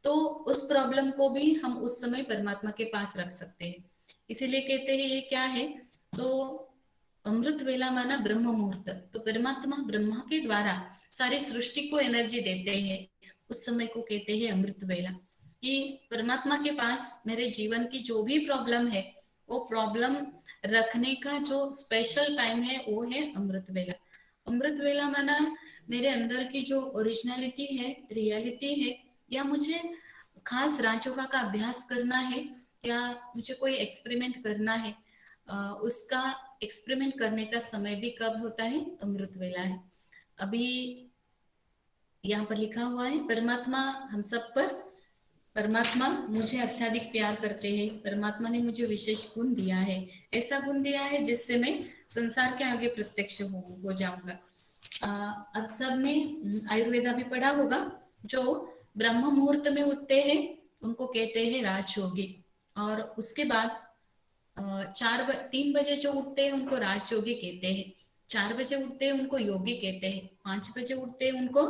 तो उस प्रॉब्लम को भी हम उस समय परमात्मा के पास रख सकते हैं। इसीलिए कहते हैं ये क्या है, तो अमृत वेला माना ब्रह्म मुहूर्त, तो परमात्मा ब्रह्मा के द्वारा सारी सृष्टि को एनर्जी देते हैं, उस समय को कहते हैं अमृत वेला। कि परमात्मा के पास मेरे जीवन की जो भी प्रॉब्लम है, वो प्रॉब्लम रखने का जो स्पेशल टाइम है वो है अमृत वेला। अमृत वेला माना मेरे अंदर की जो ओरिजिनलिटी है, रियलिटी है, या मुझे खास राजयोगा का अभ्यास करना है, या मुझे कोई एक्सपेरिमेंट करना है, उसका एक्सपेरिमेंट करने का समय भी कब होता है? अमृत वेला है। अभी यहाँ पर लिखा हुआ है, परमात्मा हम सब पर, परमात्मा मुझे अत्यधिक प्यार करते हैं, परमात्मा ने मुझे विशेष गुण दिया है, ऐसा गुण दिया है जिससे मैं संसार के आगे प्रत्यक्ष हो जाऊंगा। अब सबने आयुर्वेदा भी पढ़ा होगा, जो ब्रह्म मुहूर्त में उठते हैं उनको कहते हैं राजयोगी, और उसके बाद 3 बजे जो उठते हैं उनको राजयोगी कहते हैं, 4 बजे उठते हैं उनको योगी कहते हैं, 5 बजे उठते हैं उनको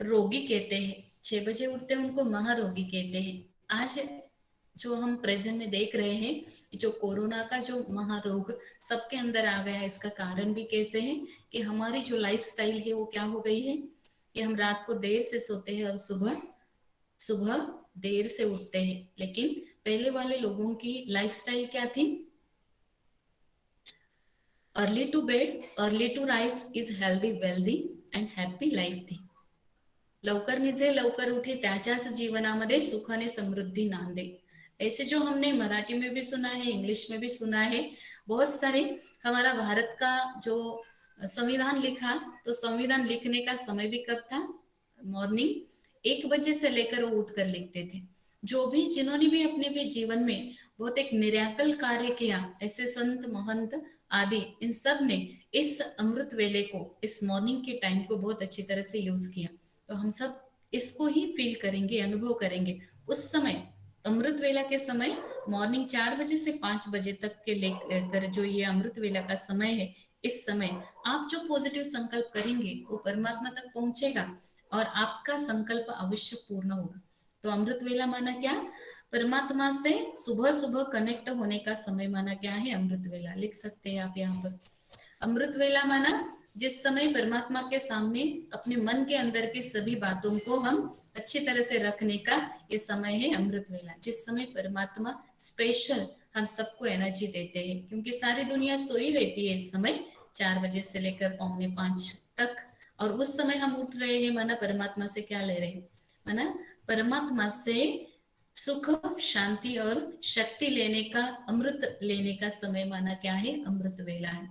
रोगी कहते हैं, 6 बजे उठते हैं उनको महारोगी कहते हैं। आज जो हम प्रेजेंट में देख रहे हैं, जो कोरोना का जो महारोग सबके अंदर आ गया, इसका कारण भी कैसे है कि हमारी जो लाइफस्टाइल है वो क्या हो गई है कि हम रात को देर से सोते हैं और सुबह सुबह देर से उठते हैं। लेकिन पहले वाले लोगों की लाइफस्टाइल क्या थी? Early to bed, early to rise is healthy, wealthy and happy life थी। लवकर निजे लवकर उठे त्याच्याच जीवनामध्ये सुखाने समृद्धी नांदे। ऐसे जो हमने मराठी में भी सुना है, इंग्लिश में भी सुना है, बहुत सारे। हमारा भारत का जो संविधान लिखा, तो संविधान लिखने का समय भी कब था? मॉर्निंग 1 बजे से लेकर वो उठकर लिखते थे। जो भी जिन्होंने भी अपने भी जीवन में बहुत एक मिरेकल कार्य किया, ऐसे संत महंत आदि, इन सब ने इस अमृत वेले को, इस मॉर्निंग के टाइम को बहुत अच्छी तरह से यूज किया। तो हम सब इसको ही फील करेंगे, अनुभव करेंगे। उस समय अमृत वेला के समय मॉर्निंग 4 बजे से 5 बजे तक के लेकर जो ये अमृत वेला का समय है, इस समय आप जो पॉजिटिव संकल्प करेंगे वो परमात्मा तक पहुंचेगा और आपका संकल्प अवश्य पूर्ण होगा। तो अमृत वेला माना क्या? परमात्मा से सुबह सुबह कनेक्ट होने का समय माना क्या है? अमृत वेला। लिख सकते हैं आप यहाँ पर। अमृत वेला माना जिस समय परमात्मा के सामने अपने मन के अंदर की सभी बातों को हम अच्छी तरह से रखने का ये समय है अमृत वेला। जिस समय परमात्मा स्पेशल हम सबको एनर्जी देते हैं, क्योंकि सारी दुनिया सोई रहती है इस समय 4 बजे से लेकर 4:45 तक, और उस समय हम उठ रहे हैं, माना परमात्मा से क्या ले रहे हैं? माना परमात्मा से सुख, शांति और शक्ति लेने का, अमृत लेने का समय माना क्या है? अमृत वेला है।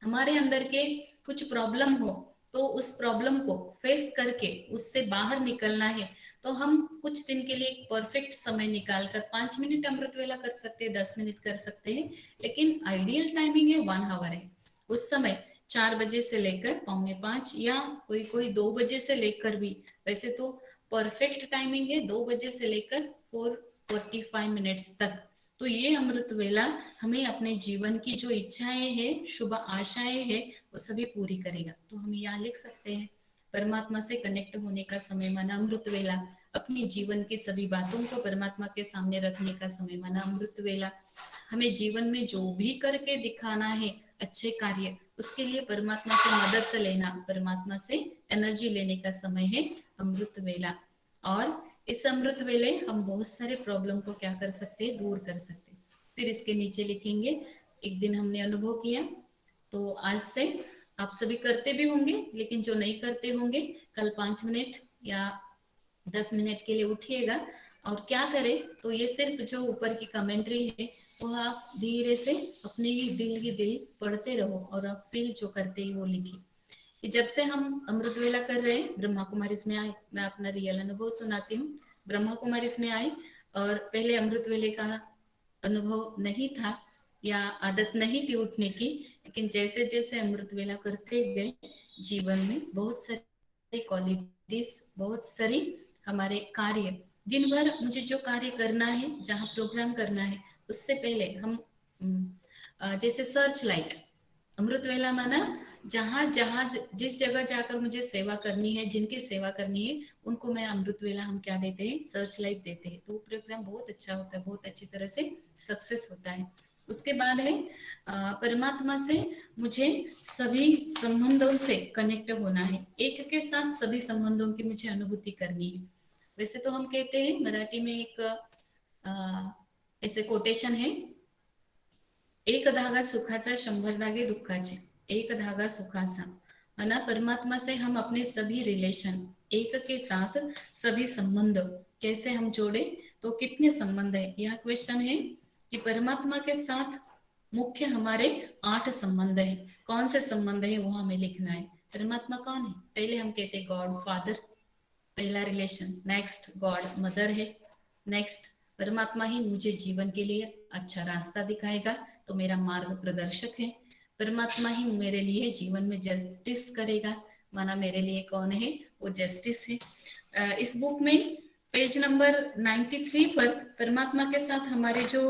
हमारे अंदर के कुछ प्रॉब्लम हो तो उस प्रॉब्लम को फेस करके उससे बाहर निकलना है, तो हम कुछ दिन के लिए एक परफेक्ट समय निकालकर 5 मिनट अमृत वेला कर सकते हैं, 10 मिनट कर सकते हैं, लेकिन आइडियल टाइमिंग है 1 आवर है। उस समय 4 बजे से लेकर 4:45 या कोई कोई 2 बजे से लेकर भी, वैसे तो परफेक्ट टाइमिंग है 2 बजे से लेकर 4:45 मिनट्स तक। तो ये अमृत वेला हमें अपने जीवन की जो इच्छाएं हैं, शुभ आशाएं हैं, वो सभी पूरी करेगा। तो हम यहाँ लिख सकते हैं, परमात्मा से कनेक्ट होने का समय माना अमृत वेला, अपनी जीवन की सभी बातों को परमात्मा के सामने रखने का समय माना अमृत वेला, हमें जीवन में जो भी करके दिखाना है अच्छे कार्य, उसके लिए परमात्मा से मदद लेना, परमात्मा से एनर्जी लेने का समय है अमृत वेला। और इस अमृत वेले हम बहुत सारे प्रॉब्लम को क्या कर सकते हैं? दूर कर सकते हैं। फिर इसके नीचे लिखेंगे, एक दिन हमने अनुभव किया, तो आज से आप सभी करते भी होंगे, लेकिन जो नहीं करते होंगे कल 5 मिनट या 10 मिनट के लिए उठिएगा और क्या करें, तो ये सिर्फ जो ऊपर की कमेंट्री है वो आप धीरे से अपने ही दिल पढ़ते रहो और आप फील जो करते हैं वो लिखिए। कि जब से हम अमृत वेला कर रहे हैं, ब्रह्मा कुमारी में आए, मैं अपना रियल अनुभव सुनाती हूँ। ब्रह्मा कुमारी में आए और पहले अमृत वेले का अनुभव नहीं था या आदत नहीं थी उठने की, लेकिन जैसे जैसे अमृत वेला करते गए जीवन में बहुत सारी क्वालिटीज, बहुत सारी हमारे कार्य, दिन भर मुझे जो कार्य करना है, जहाँ प्रोग्राम करना है, उससे पहले हम जैसे सर्च लाइट, अमृत वेला माना जहाँ जहाँ जिस जगह जाकर मुझे सेवा करनी है, जिनकी सेवा करनी है, उनको मैं अमृत वेला हम क्या देते हैं? सर्च लाइट देते हैं। तो वो प्रोग्राम बहुत अच्छा होता है, बहुत अच्छी तरह से सक्सेस होता है। उसके बाद है परमात्मा से मुझे सभी संबंधों से कनेक्ट होना है, एक के साथ सभी संबंधों की मुझे अनुभूति करनी है। वैसे तो हम कहते हैं मराठी में एक ऐसे कोटेशन है, एक धागा सुखाचा 100 धागे दुःखाचे, एक धागा सुखाचा। माना परमात्मा से हम अपने सभी रिलेशन, एक के साथ सभी संबंध कैसे हम जोड़े, तो कितने संबंध है, यह क्वेश्चन है कि परमात्मा के साथ मुख्य हमारे 8 संबंध है। कौन से संबंध है वो हमें लिखना है। परमात्मा कौन है, पहले हम कहते हैं गॉड फादर, पहला रिलेशन। नेक्स्ट गॉड मदर है। नेक्स्ट परमात्मा ही मुझे जीवन के लिए अच्छा रास्ता दिखाएगा, तो मेरा मार्ग प्रदर्शक है। परमात्मा ही मेरे लिए जीवन में जस्टिस करेगा, माना मेरे लिए कौन है, वो जस्टिस है। इस बुक में पेज नंबर 93 पर परमात्मा के साथ हमारे जो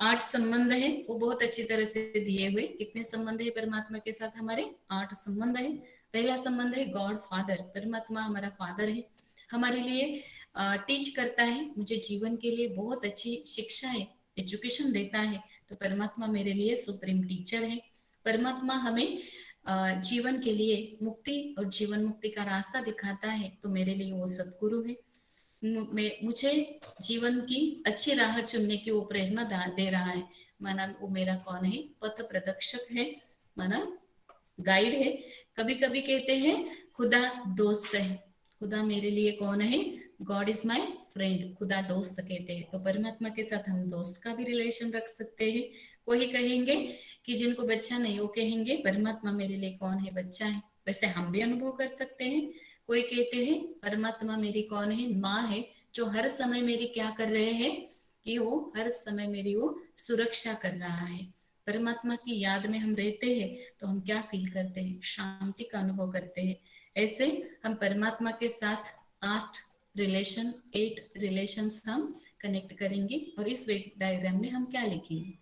8 संबंध है वो बहुत अच्छी तरह से दिए हुए। कितने संबंध है परमात्मा के साथ, हमारे 8 संबंध है। पहला संबंध है गॉड फादर, परमात्मा हमारा फादर है, हमारे लिए टीच करता है, मुझे जीवन के लिए बहुत अच्छी शिक्षा है, एजुकेशन देता है, तो परमात्मा मेरे लिए सुप्रीम टीचर है। परमात्मा हमें जीवन के लिए मुक्ति और जीवन मुक्ति का रास्ता दिखाता है, तो मेरे लिए वो सदगुरु है। मुझे जीवन की अच्छी राह चुनने की वो प्रेरणा दे रहा है, माना वो मेरा कौन है, पथ प्रदर्शक है, माना गाइड है। कभी कभी कहते हैं खुदा दोस्त है, खुदा मेरे लिए कौन है, गॉड इज माई फ्रेंड, खुदा दोस्त कहते हैं। तो परमात्मा के साथ हम दोस्त का भी रिलेशन रख सकते हैं। वही कहेंगे कि जिनको बच्चा नहीं, वो कहेंगे परमात्मा मेरे लिए कौन है, बच्चा है। वैसे हम भी अनुभव कर सकते हैं। कोई कहते हैं परमात्मा मेरी कौन है, माँ है, जो हर समय मेरी क्या कर रहे हैं, कि वो हर समय मेरी वो सुरक्षा कर रहा है। परमात्मा की याद में हम रहते हैं तो हम क्या फील करते हैं, शांति का अनुभव करते हैं। ऐसे हम परमात्मा के साथ 8 रिलेशंस हम कनेक्ट करेंगे। और इस वेब डायग्राम में हम क्या लिखेंगे,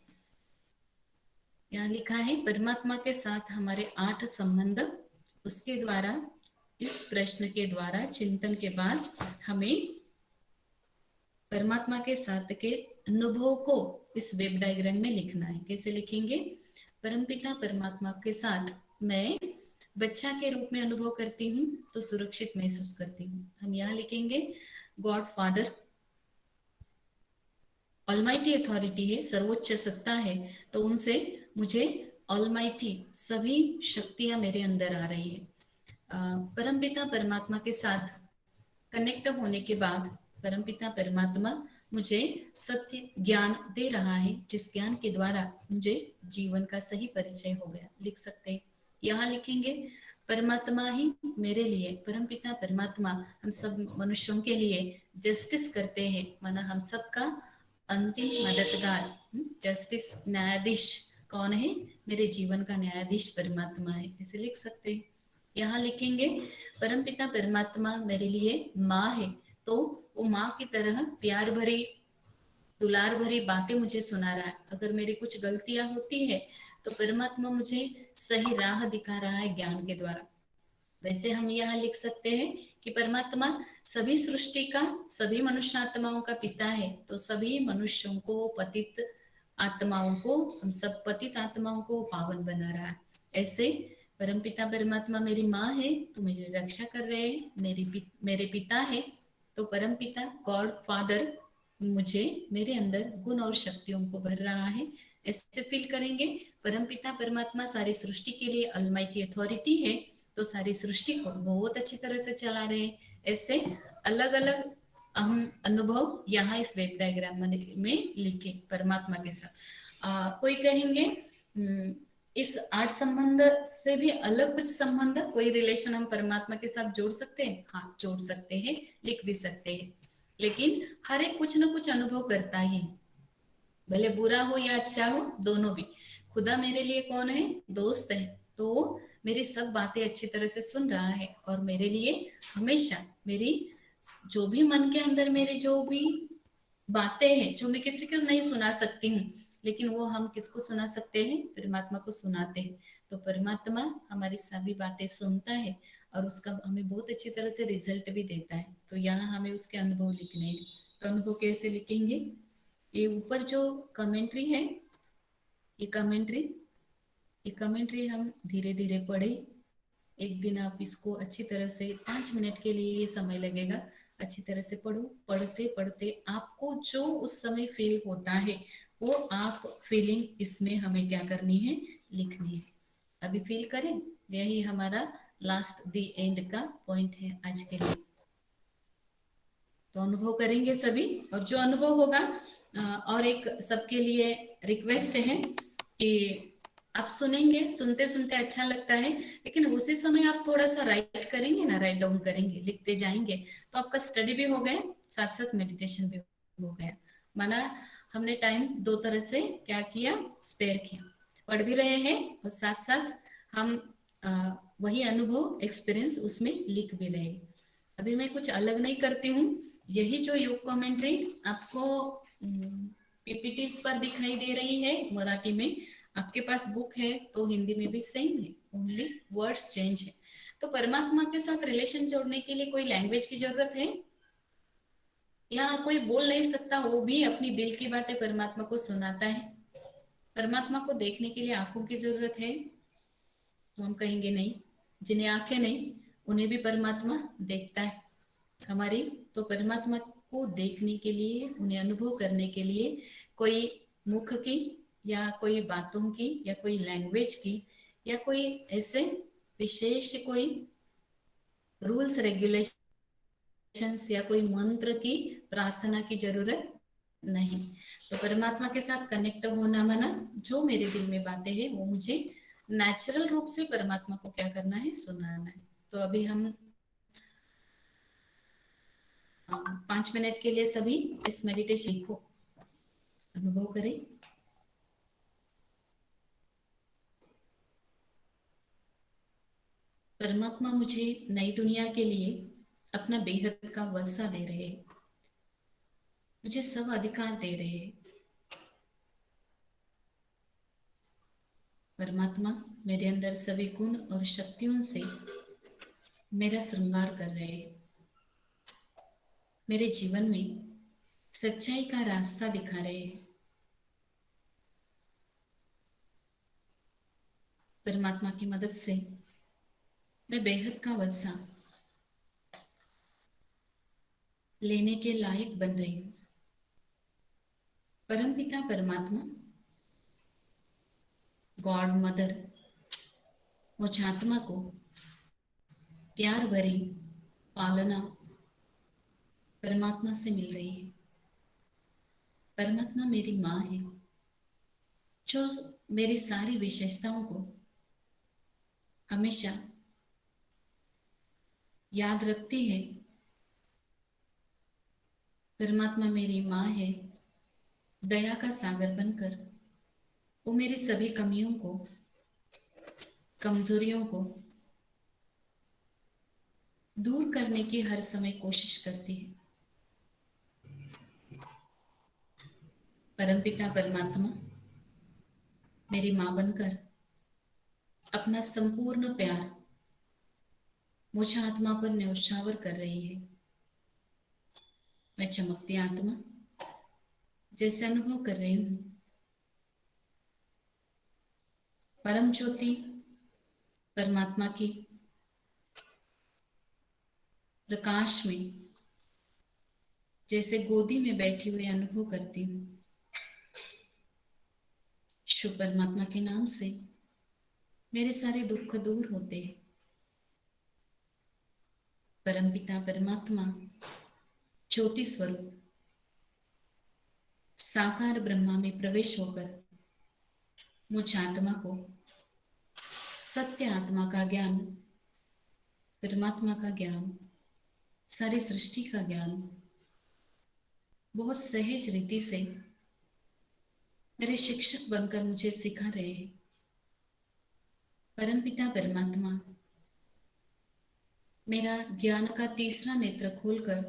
यहाँ लिखा है परमात्मा के साथ हमारे 8 संबंध। उसके द्वारा, इस प्रश्न के द्वारा चिंतन के बाद हमें परमात्मा के साथ के अनुभव को इस वेब डायग्राम में लिखना है। कैसे लिखेंगे, परमपिता परमात्मा के साथ मैं बच्चा के रूप में अनुभव करती हूँ तो सुरक्षित महसूस करती हूँ। हम यहाँ लिखेंगे गॉड फादर ऑलमाइटी अथॉरिटी है, सर्वोच्च सत्ता है, तो उनसे मुझे ऑलमाइटी सभी शक्तियां मेरे अंदर आ रही है। परमपिता परमात्मा के साथ कनेक्ट होने के बाद परमपिता परमात्मा मुझे सत्य ज्ञान दे रहा है, जिस ज्ञान के द्वारा मुझे जीवन का सही परिचय हो गया। लिख सकते हैं, यहाँ लिखेंगे परमात्मा ही मेरे लिए, परमपिता परमात्मा हम सब मनुष्यों के लिए जस्टिस करते हैं, माना हम सबका अंतिम मददगार, जस्टिस न्यायाधीश कौन है, मेरे जीवन का न्यायाधीश परमात्मा है। ऐसे लिख सकते हैं। यहाँ लिखेंगे परमपिता परमात्मा मेरे लिए माँ है, तो वो माँ की तरह प्यार भरी दुलार भरी बातें मुझे सुना रहा है। अगर मेरी कुछ गलतियां होती है तो परमात्मा मुझे सही राह दिखा रहा है ज्ञान के द्वारा। वैसे हम यहाँ लिख सकते हैं कि परमात्मा सभी सृष्टि का, सभी मनुष्य आत्माओं का पिता है, तो सभी मनुष्यों को, पतित आत्माओं को, हम सब पतित आत्माओं को पावन बना रहा है। ऐसे परमपिता परमात्मा मेरी माँ है तो मुझे रक्षा कर रहे हैं, मेरे पिता है तो परमपिता गॉड फादर मुझे, मेरे अंदर गुण और शक्तियों को भर रहा है। ऐसे फील करेंगे परमपिता परमात्मा सारी सृष्टि के लिए अलमाइटी अथॉरिटी है, तो सारी सृष्टि को बहुत अच्छी तरह से चला रहे हैं। ऐसे अलग अलग हम अनुभव यहाँ इस वेब डायग्राम में लिखे परमात्मा के साथ। कोई कहेंगे इस 8 संबंध से भी अलग कुछ संबंध, कोई रिलेशन हम परमात्मा के साथ जोड़ सकते हैं। हाँ, जोड़ सकते हैं, लिख भी सकते हैं। लेकिन हर एक कुछ ना कुछ अनुभव करता ही, भले बुरा हो या अच्छा हो, दोनों भी। खुदा मेरे लिए कौन है, दोस्त है, तो मेरी सब बातें अच्छी तरह से सुन रहा है और मेरे लिए हमेशा मेरी जो भी मन के अंदर मेरी जो भी बातें हैं, जो मैं किसी को नहीं सुना सकती हूँ, लेकिन वो हम किसको सुना सकते हैं, परमात्मा को सुनाते हैं। तो परमात्मा हमारी सभी बातें सुनता है और उसका हमें बहुत अच्छी तरह से रिजल्ट भी देता है। तो यहाँ हमें उसके अनुभव लिखने हैं। तो अनुभव कैसे लिखेंगे, ये ऊपर जो कमेंट्री है ये कमेंट्री हम धीरे धीरे पढ़े। एक दिन आप इसको अच्छी तरह से 5 मिनट के लिए ये समय लगेगा, अच्छी तरह से पढ़ो। पढ़ते पढ़ते आपको जो उस समय फील होता है वो आप फीलिंग इसमें हमें क्या करनी है, लिखनी है। अभी फील करें, यही हमारा लास्ट दी एंड का पॉइंट है आज के लिए। तो अनुभव करेंगे सभी, और जो अनुभव होगा और एक सबके लिए रिक्वेस्ट है कि आप सुनेंगे, सुनते सुनते अच्छा लगता है, लेकिन उसी समय आप थोड़ा सा राइट करेंगे ना, राइट डाउन करेंगे, लिखते जाएंगे, तो आपका स्टडी भी हो गया, साथ साथ मेडिटेशन भी हो गया। माना हमने टाइम दो तरह से क्या किया, स्पेयर किया, पढ़ भी रहे हैं और साथ साथ हम वही अनुभव, एक्सपीरियंस उसमें लिख भी रहे हैं। अभी मैं कुछ अलग नहीं करती हूँ, यही जो योग कमेंट्री आपको पीपीटीज पर दिखाई दे रही है मराठी में, आपके पास बुक है तो हिंदी में भी सेम है, ओनली वर्ड्स चेंज है। तो परमात्मा के साथ रिलेशन जोड़ने के लिए कोई लैंग्वेज की जरूरत है, या कोई बोल नहीं सकता, वो भी अपनी दिल की बातें परमात्मा को सुनाता है। परमात्मा को देखने के लिए आंखों की जरूरत है, तो हम कहेंगे नहीं। जिन्हें आंखें नहीं उन्हें भी परमात्मा देखता है। हमारी तो परमात्मा को देखने के लिए, उन्हें अनुभव करने के लिए कोई मुख की या कोई बातों की या कोई लैंग्वेज की या कोई ऐसे विशेष कोई रूल्स रेगुलेशंस या कोई मंत्र की प्रार्थना की जरूरत नहीं। तो परमात्मा के साथ कनेक्ट होना माना जो मेरे दिल में बातें हैं वो मुझे नेचुरल रूप से परमात्मा को क्या करना है, सुनाना है। तो अभी हम 5 मिनट के लिए सभी इस मेडिटेशन को अनुभव करें। परमात्मा मुझे नई दुनिया के लिए अपना बेहद का वर्षा दे रहे हैं, मुझे सब अधिकार दे रहे हैं। परमात्मा मेरे अंदर सभी गुण और शक्तियों से मेरा श्रृंगार कर रहे हैं, मेरे जीवन में सच्चाई का रास्ता दिखा रहे हैं। परमात्मा की मदद से मैं बेहद का वर्षा लेने के लायक बन रही हूँ। परमपिता परमात्मा, गॉड मदर, मुझ आत्मा को प्यार भरी पालना परमात्मा से मिल रही है। परमात्मा मेरी माँ है जो मेरी सारी विशेषताओं को हमेशा याद रखती है। परमात्मा मेरी माँ है, दया का सागर बनकर वो मेरी सभी कमियों को, कमजोरियों को दूर करने की हर समय कोशिश करती है। परमपिता परमात्मा मेरी माँ बनकर अपना संपूर्ण प्यार मुझ आत्मा पर न्यौछावर कर रही है। मैं चमकती आत्मा जैसे अनुभव कर रही हूँ, परम ज्योति परमात्मा की प्रकाश में जैसे गोदी में बैठी हुई अनुभव करती हूँ। शुभ परमात्मा के नाम से मेरे सारे दुख दूर होते हैं। परमपिता परमात्मा ज्योति स्वरूप साकार ब्रह्मा में प्रवेश होकर मुझ आत्मा को सत्य आत्मा का ज्ञान, परमात्मा का ज्ञान, सारी सृष्टि का ज्ञान बहुत सहज रीति से मेरे शिक्षक बनकर मुझे सिखा रहे हैं। परमपिता परमात्मा मेरा ज्ञान का तीसरा नेत्र खोलकर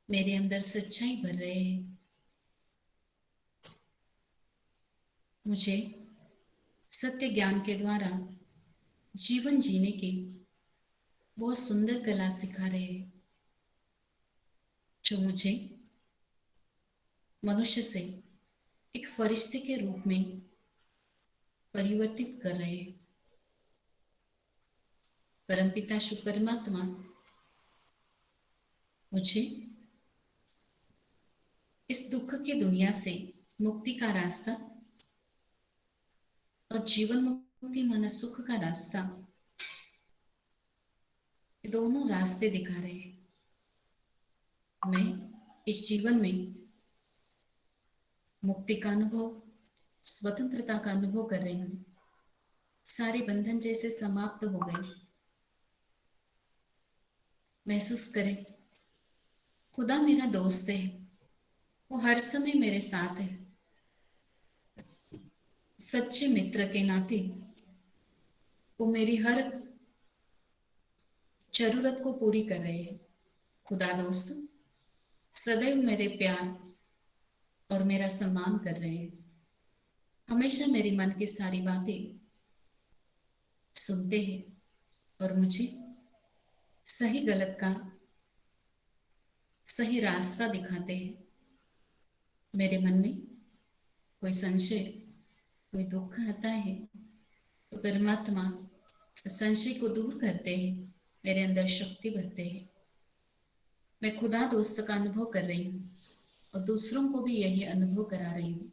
मेरे अंदर सच्चाई भर रहे हैं। मुझे सत्य ज्ञान के द्वारा जीवन जीने की बहुत सुंदर कला सिखा रहे हैं, जो मुझे मनुष्य से एक फरिश्ते के रूप में परिवर्तित कर रहे हैं। परमपिता शुभ परमात्मा मुझे इस दुख की दुनिया से मुक्ति का रास्ता और जीवन मुक्ति माना सुख का रास्ता, ये दोनों रास्ते दिखा रहे हैं। मैं इस जीवन में मुक्ति का अनुभव, स्वतंत्रता का अनुभव कर रही हूँ। सारे बंधन जैसे समाप्त हो गए। महसूस करें खुदा मेरा दोस्त है, वो हर समय मेरे साथ है। सच्चे मित्र के नाते वो मेरी हर जरूरत को पूरी कर रहे हैं। खुदा दोस्त सदैव मेरे प्यार और मेरा सम्मान कर रहे हैं। हमेशा मेरे मन की सारी बातें सुनते हैं और मुझे सही गलत का सही रास्ता दिखाते हैं। मेरे मन में कोई संशय, कोई दुख आता है तो परमात्मा संशय को दूर करते हैं, मेरे अंदर शक्ति भरते हैं। मैं खुदा दोस्त का अनुभव कर रही हूँ और दूसरों को भी यही अनुभव करा रही हूँ।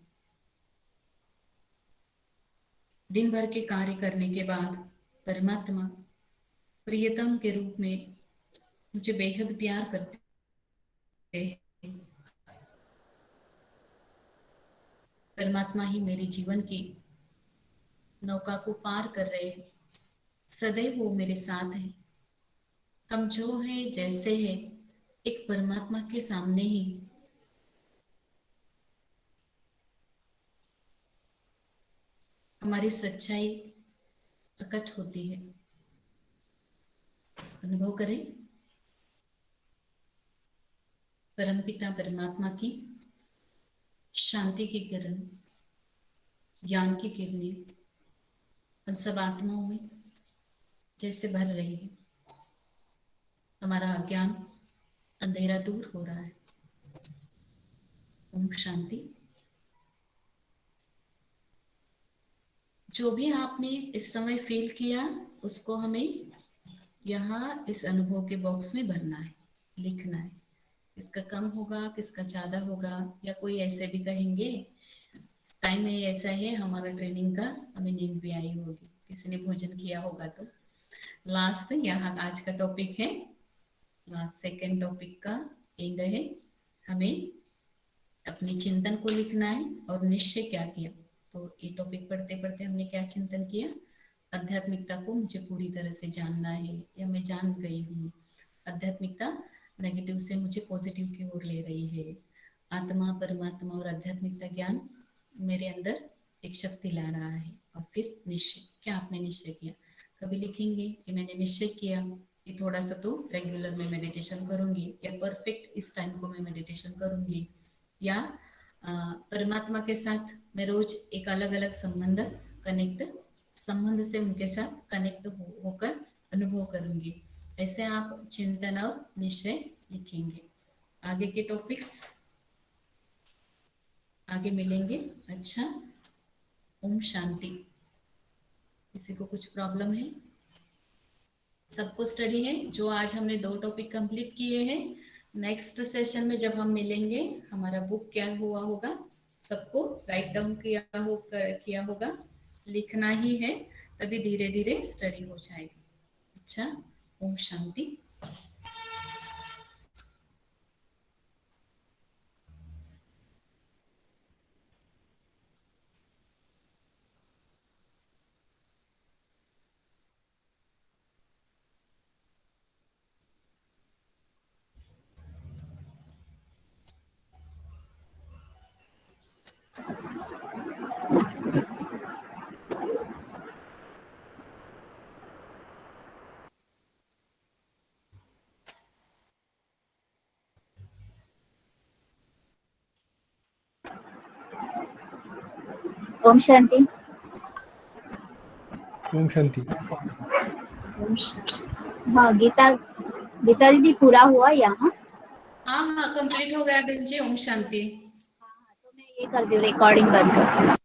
दिन भर के कार्य करने के बाद परमात्मा प्रियतम के रूप में मुझे बेहद प्यार करते हैं। परमात्मा ही मेरे जीवन की नौका को पार कर रहे हैं। सदैव वो मेरे साथ है। हम जो है जैसे है, एक परमात्मा के सामने ही हमारी सच्चाई प्रकट होती है। अनुभव करें परमपिता परमात्मा की शांति की किरण, ज्ञान की किरणें हम सब आत्माओं में जैसे भर रही है। हमारा अज्ञान, अंधेरा दूर हो रहा है। ओम शांति। जो भी आपने इस समय फील किया उसको हमें यहाँ इस अनुभव के बॉक्स में भरना है, लिखना है। किसका कम होगा, किसका ज्यादा होगा, या कोई ऐसे भी कहेंगे इस टाइम में ऐसा है हमारा ट्रेनिंग का, हमें नींद भी आई होगी, किसी ने भोजन किया होगा। तो लास्ट यहाँ आज का टॉपिक है, लास्ट सेकेंड टॉपिक का एंड है। हमें अपने चिंतन को लिखना है और निश्चय क्या किया। तो ये टॉपिक पढ़ते पढ़ते हमने क्या चिंतन किया, आध्यात्मिकता को मुझे पूरी तरह से जानना है या मैं जान गई हूँ। आध्यात्मिकता नेगेटिव से मुझे पॉजिटिव की ओर ले रही है। आत्मा, परमात्मा और आध्यात्मिकता ज्ञान मेरे अंदर एक शक्ति ला रहा है। और फिर निश्चय, क्या आपने निश्चय किया। कभी लिखेंगे कि मैंने निश्चय किया कि थोड़ा सा तो रेगुलर में मेडिटेशन करूंगी, या परफेक्ट इस टाइम को मैं मेडिटेशन करूंगी, या परमात्मा के साथ मैं रोज एक अलग अलग संबंध से उनके साथ कनेक्ट होकर अनुभव करूंगी। ऐसे आप चिंतन और निश्चय लिखेंगे। आगे के टॉपिक्स आगे मिलेंगे। अच्छा, ओम शांति। किसी को कुछ प्रॉब्लम है? सबको स्टडी है? जो आज हमने 2 टॉपिक कंप्लीट किए हैं, नेक्स्ट सेशन में जब हम मिलेंगे हमारा बुक क्या हुआ होगा, सबको राइट डाउन किया होगा, लिखना ही है, तभी धीरे धीरे स्टडी हो जाएगी। अच्छा, ओम शांति। ओम शांति। ओम शांति। ओम शांति। हाँ, गीता दीदी पूरा हुआ यहाँ? हाँ, कंप्लीट हो गया बहन जी। ओम शांति। हाँ, तो मैं ये कर दियो, रिकॉर्डिंग बंद कर.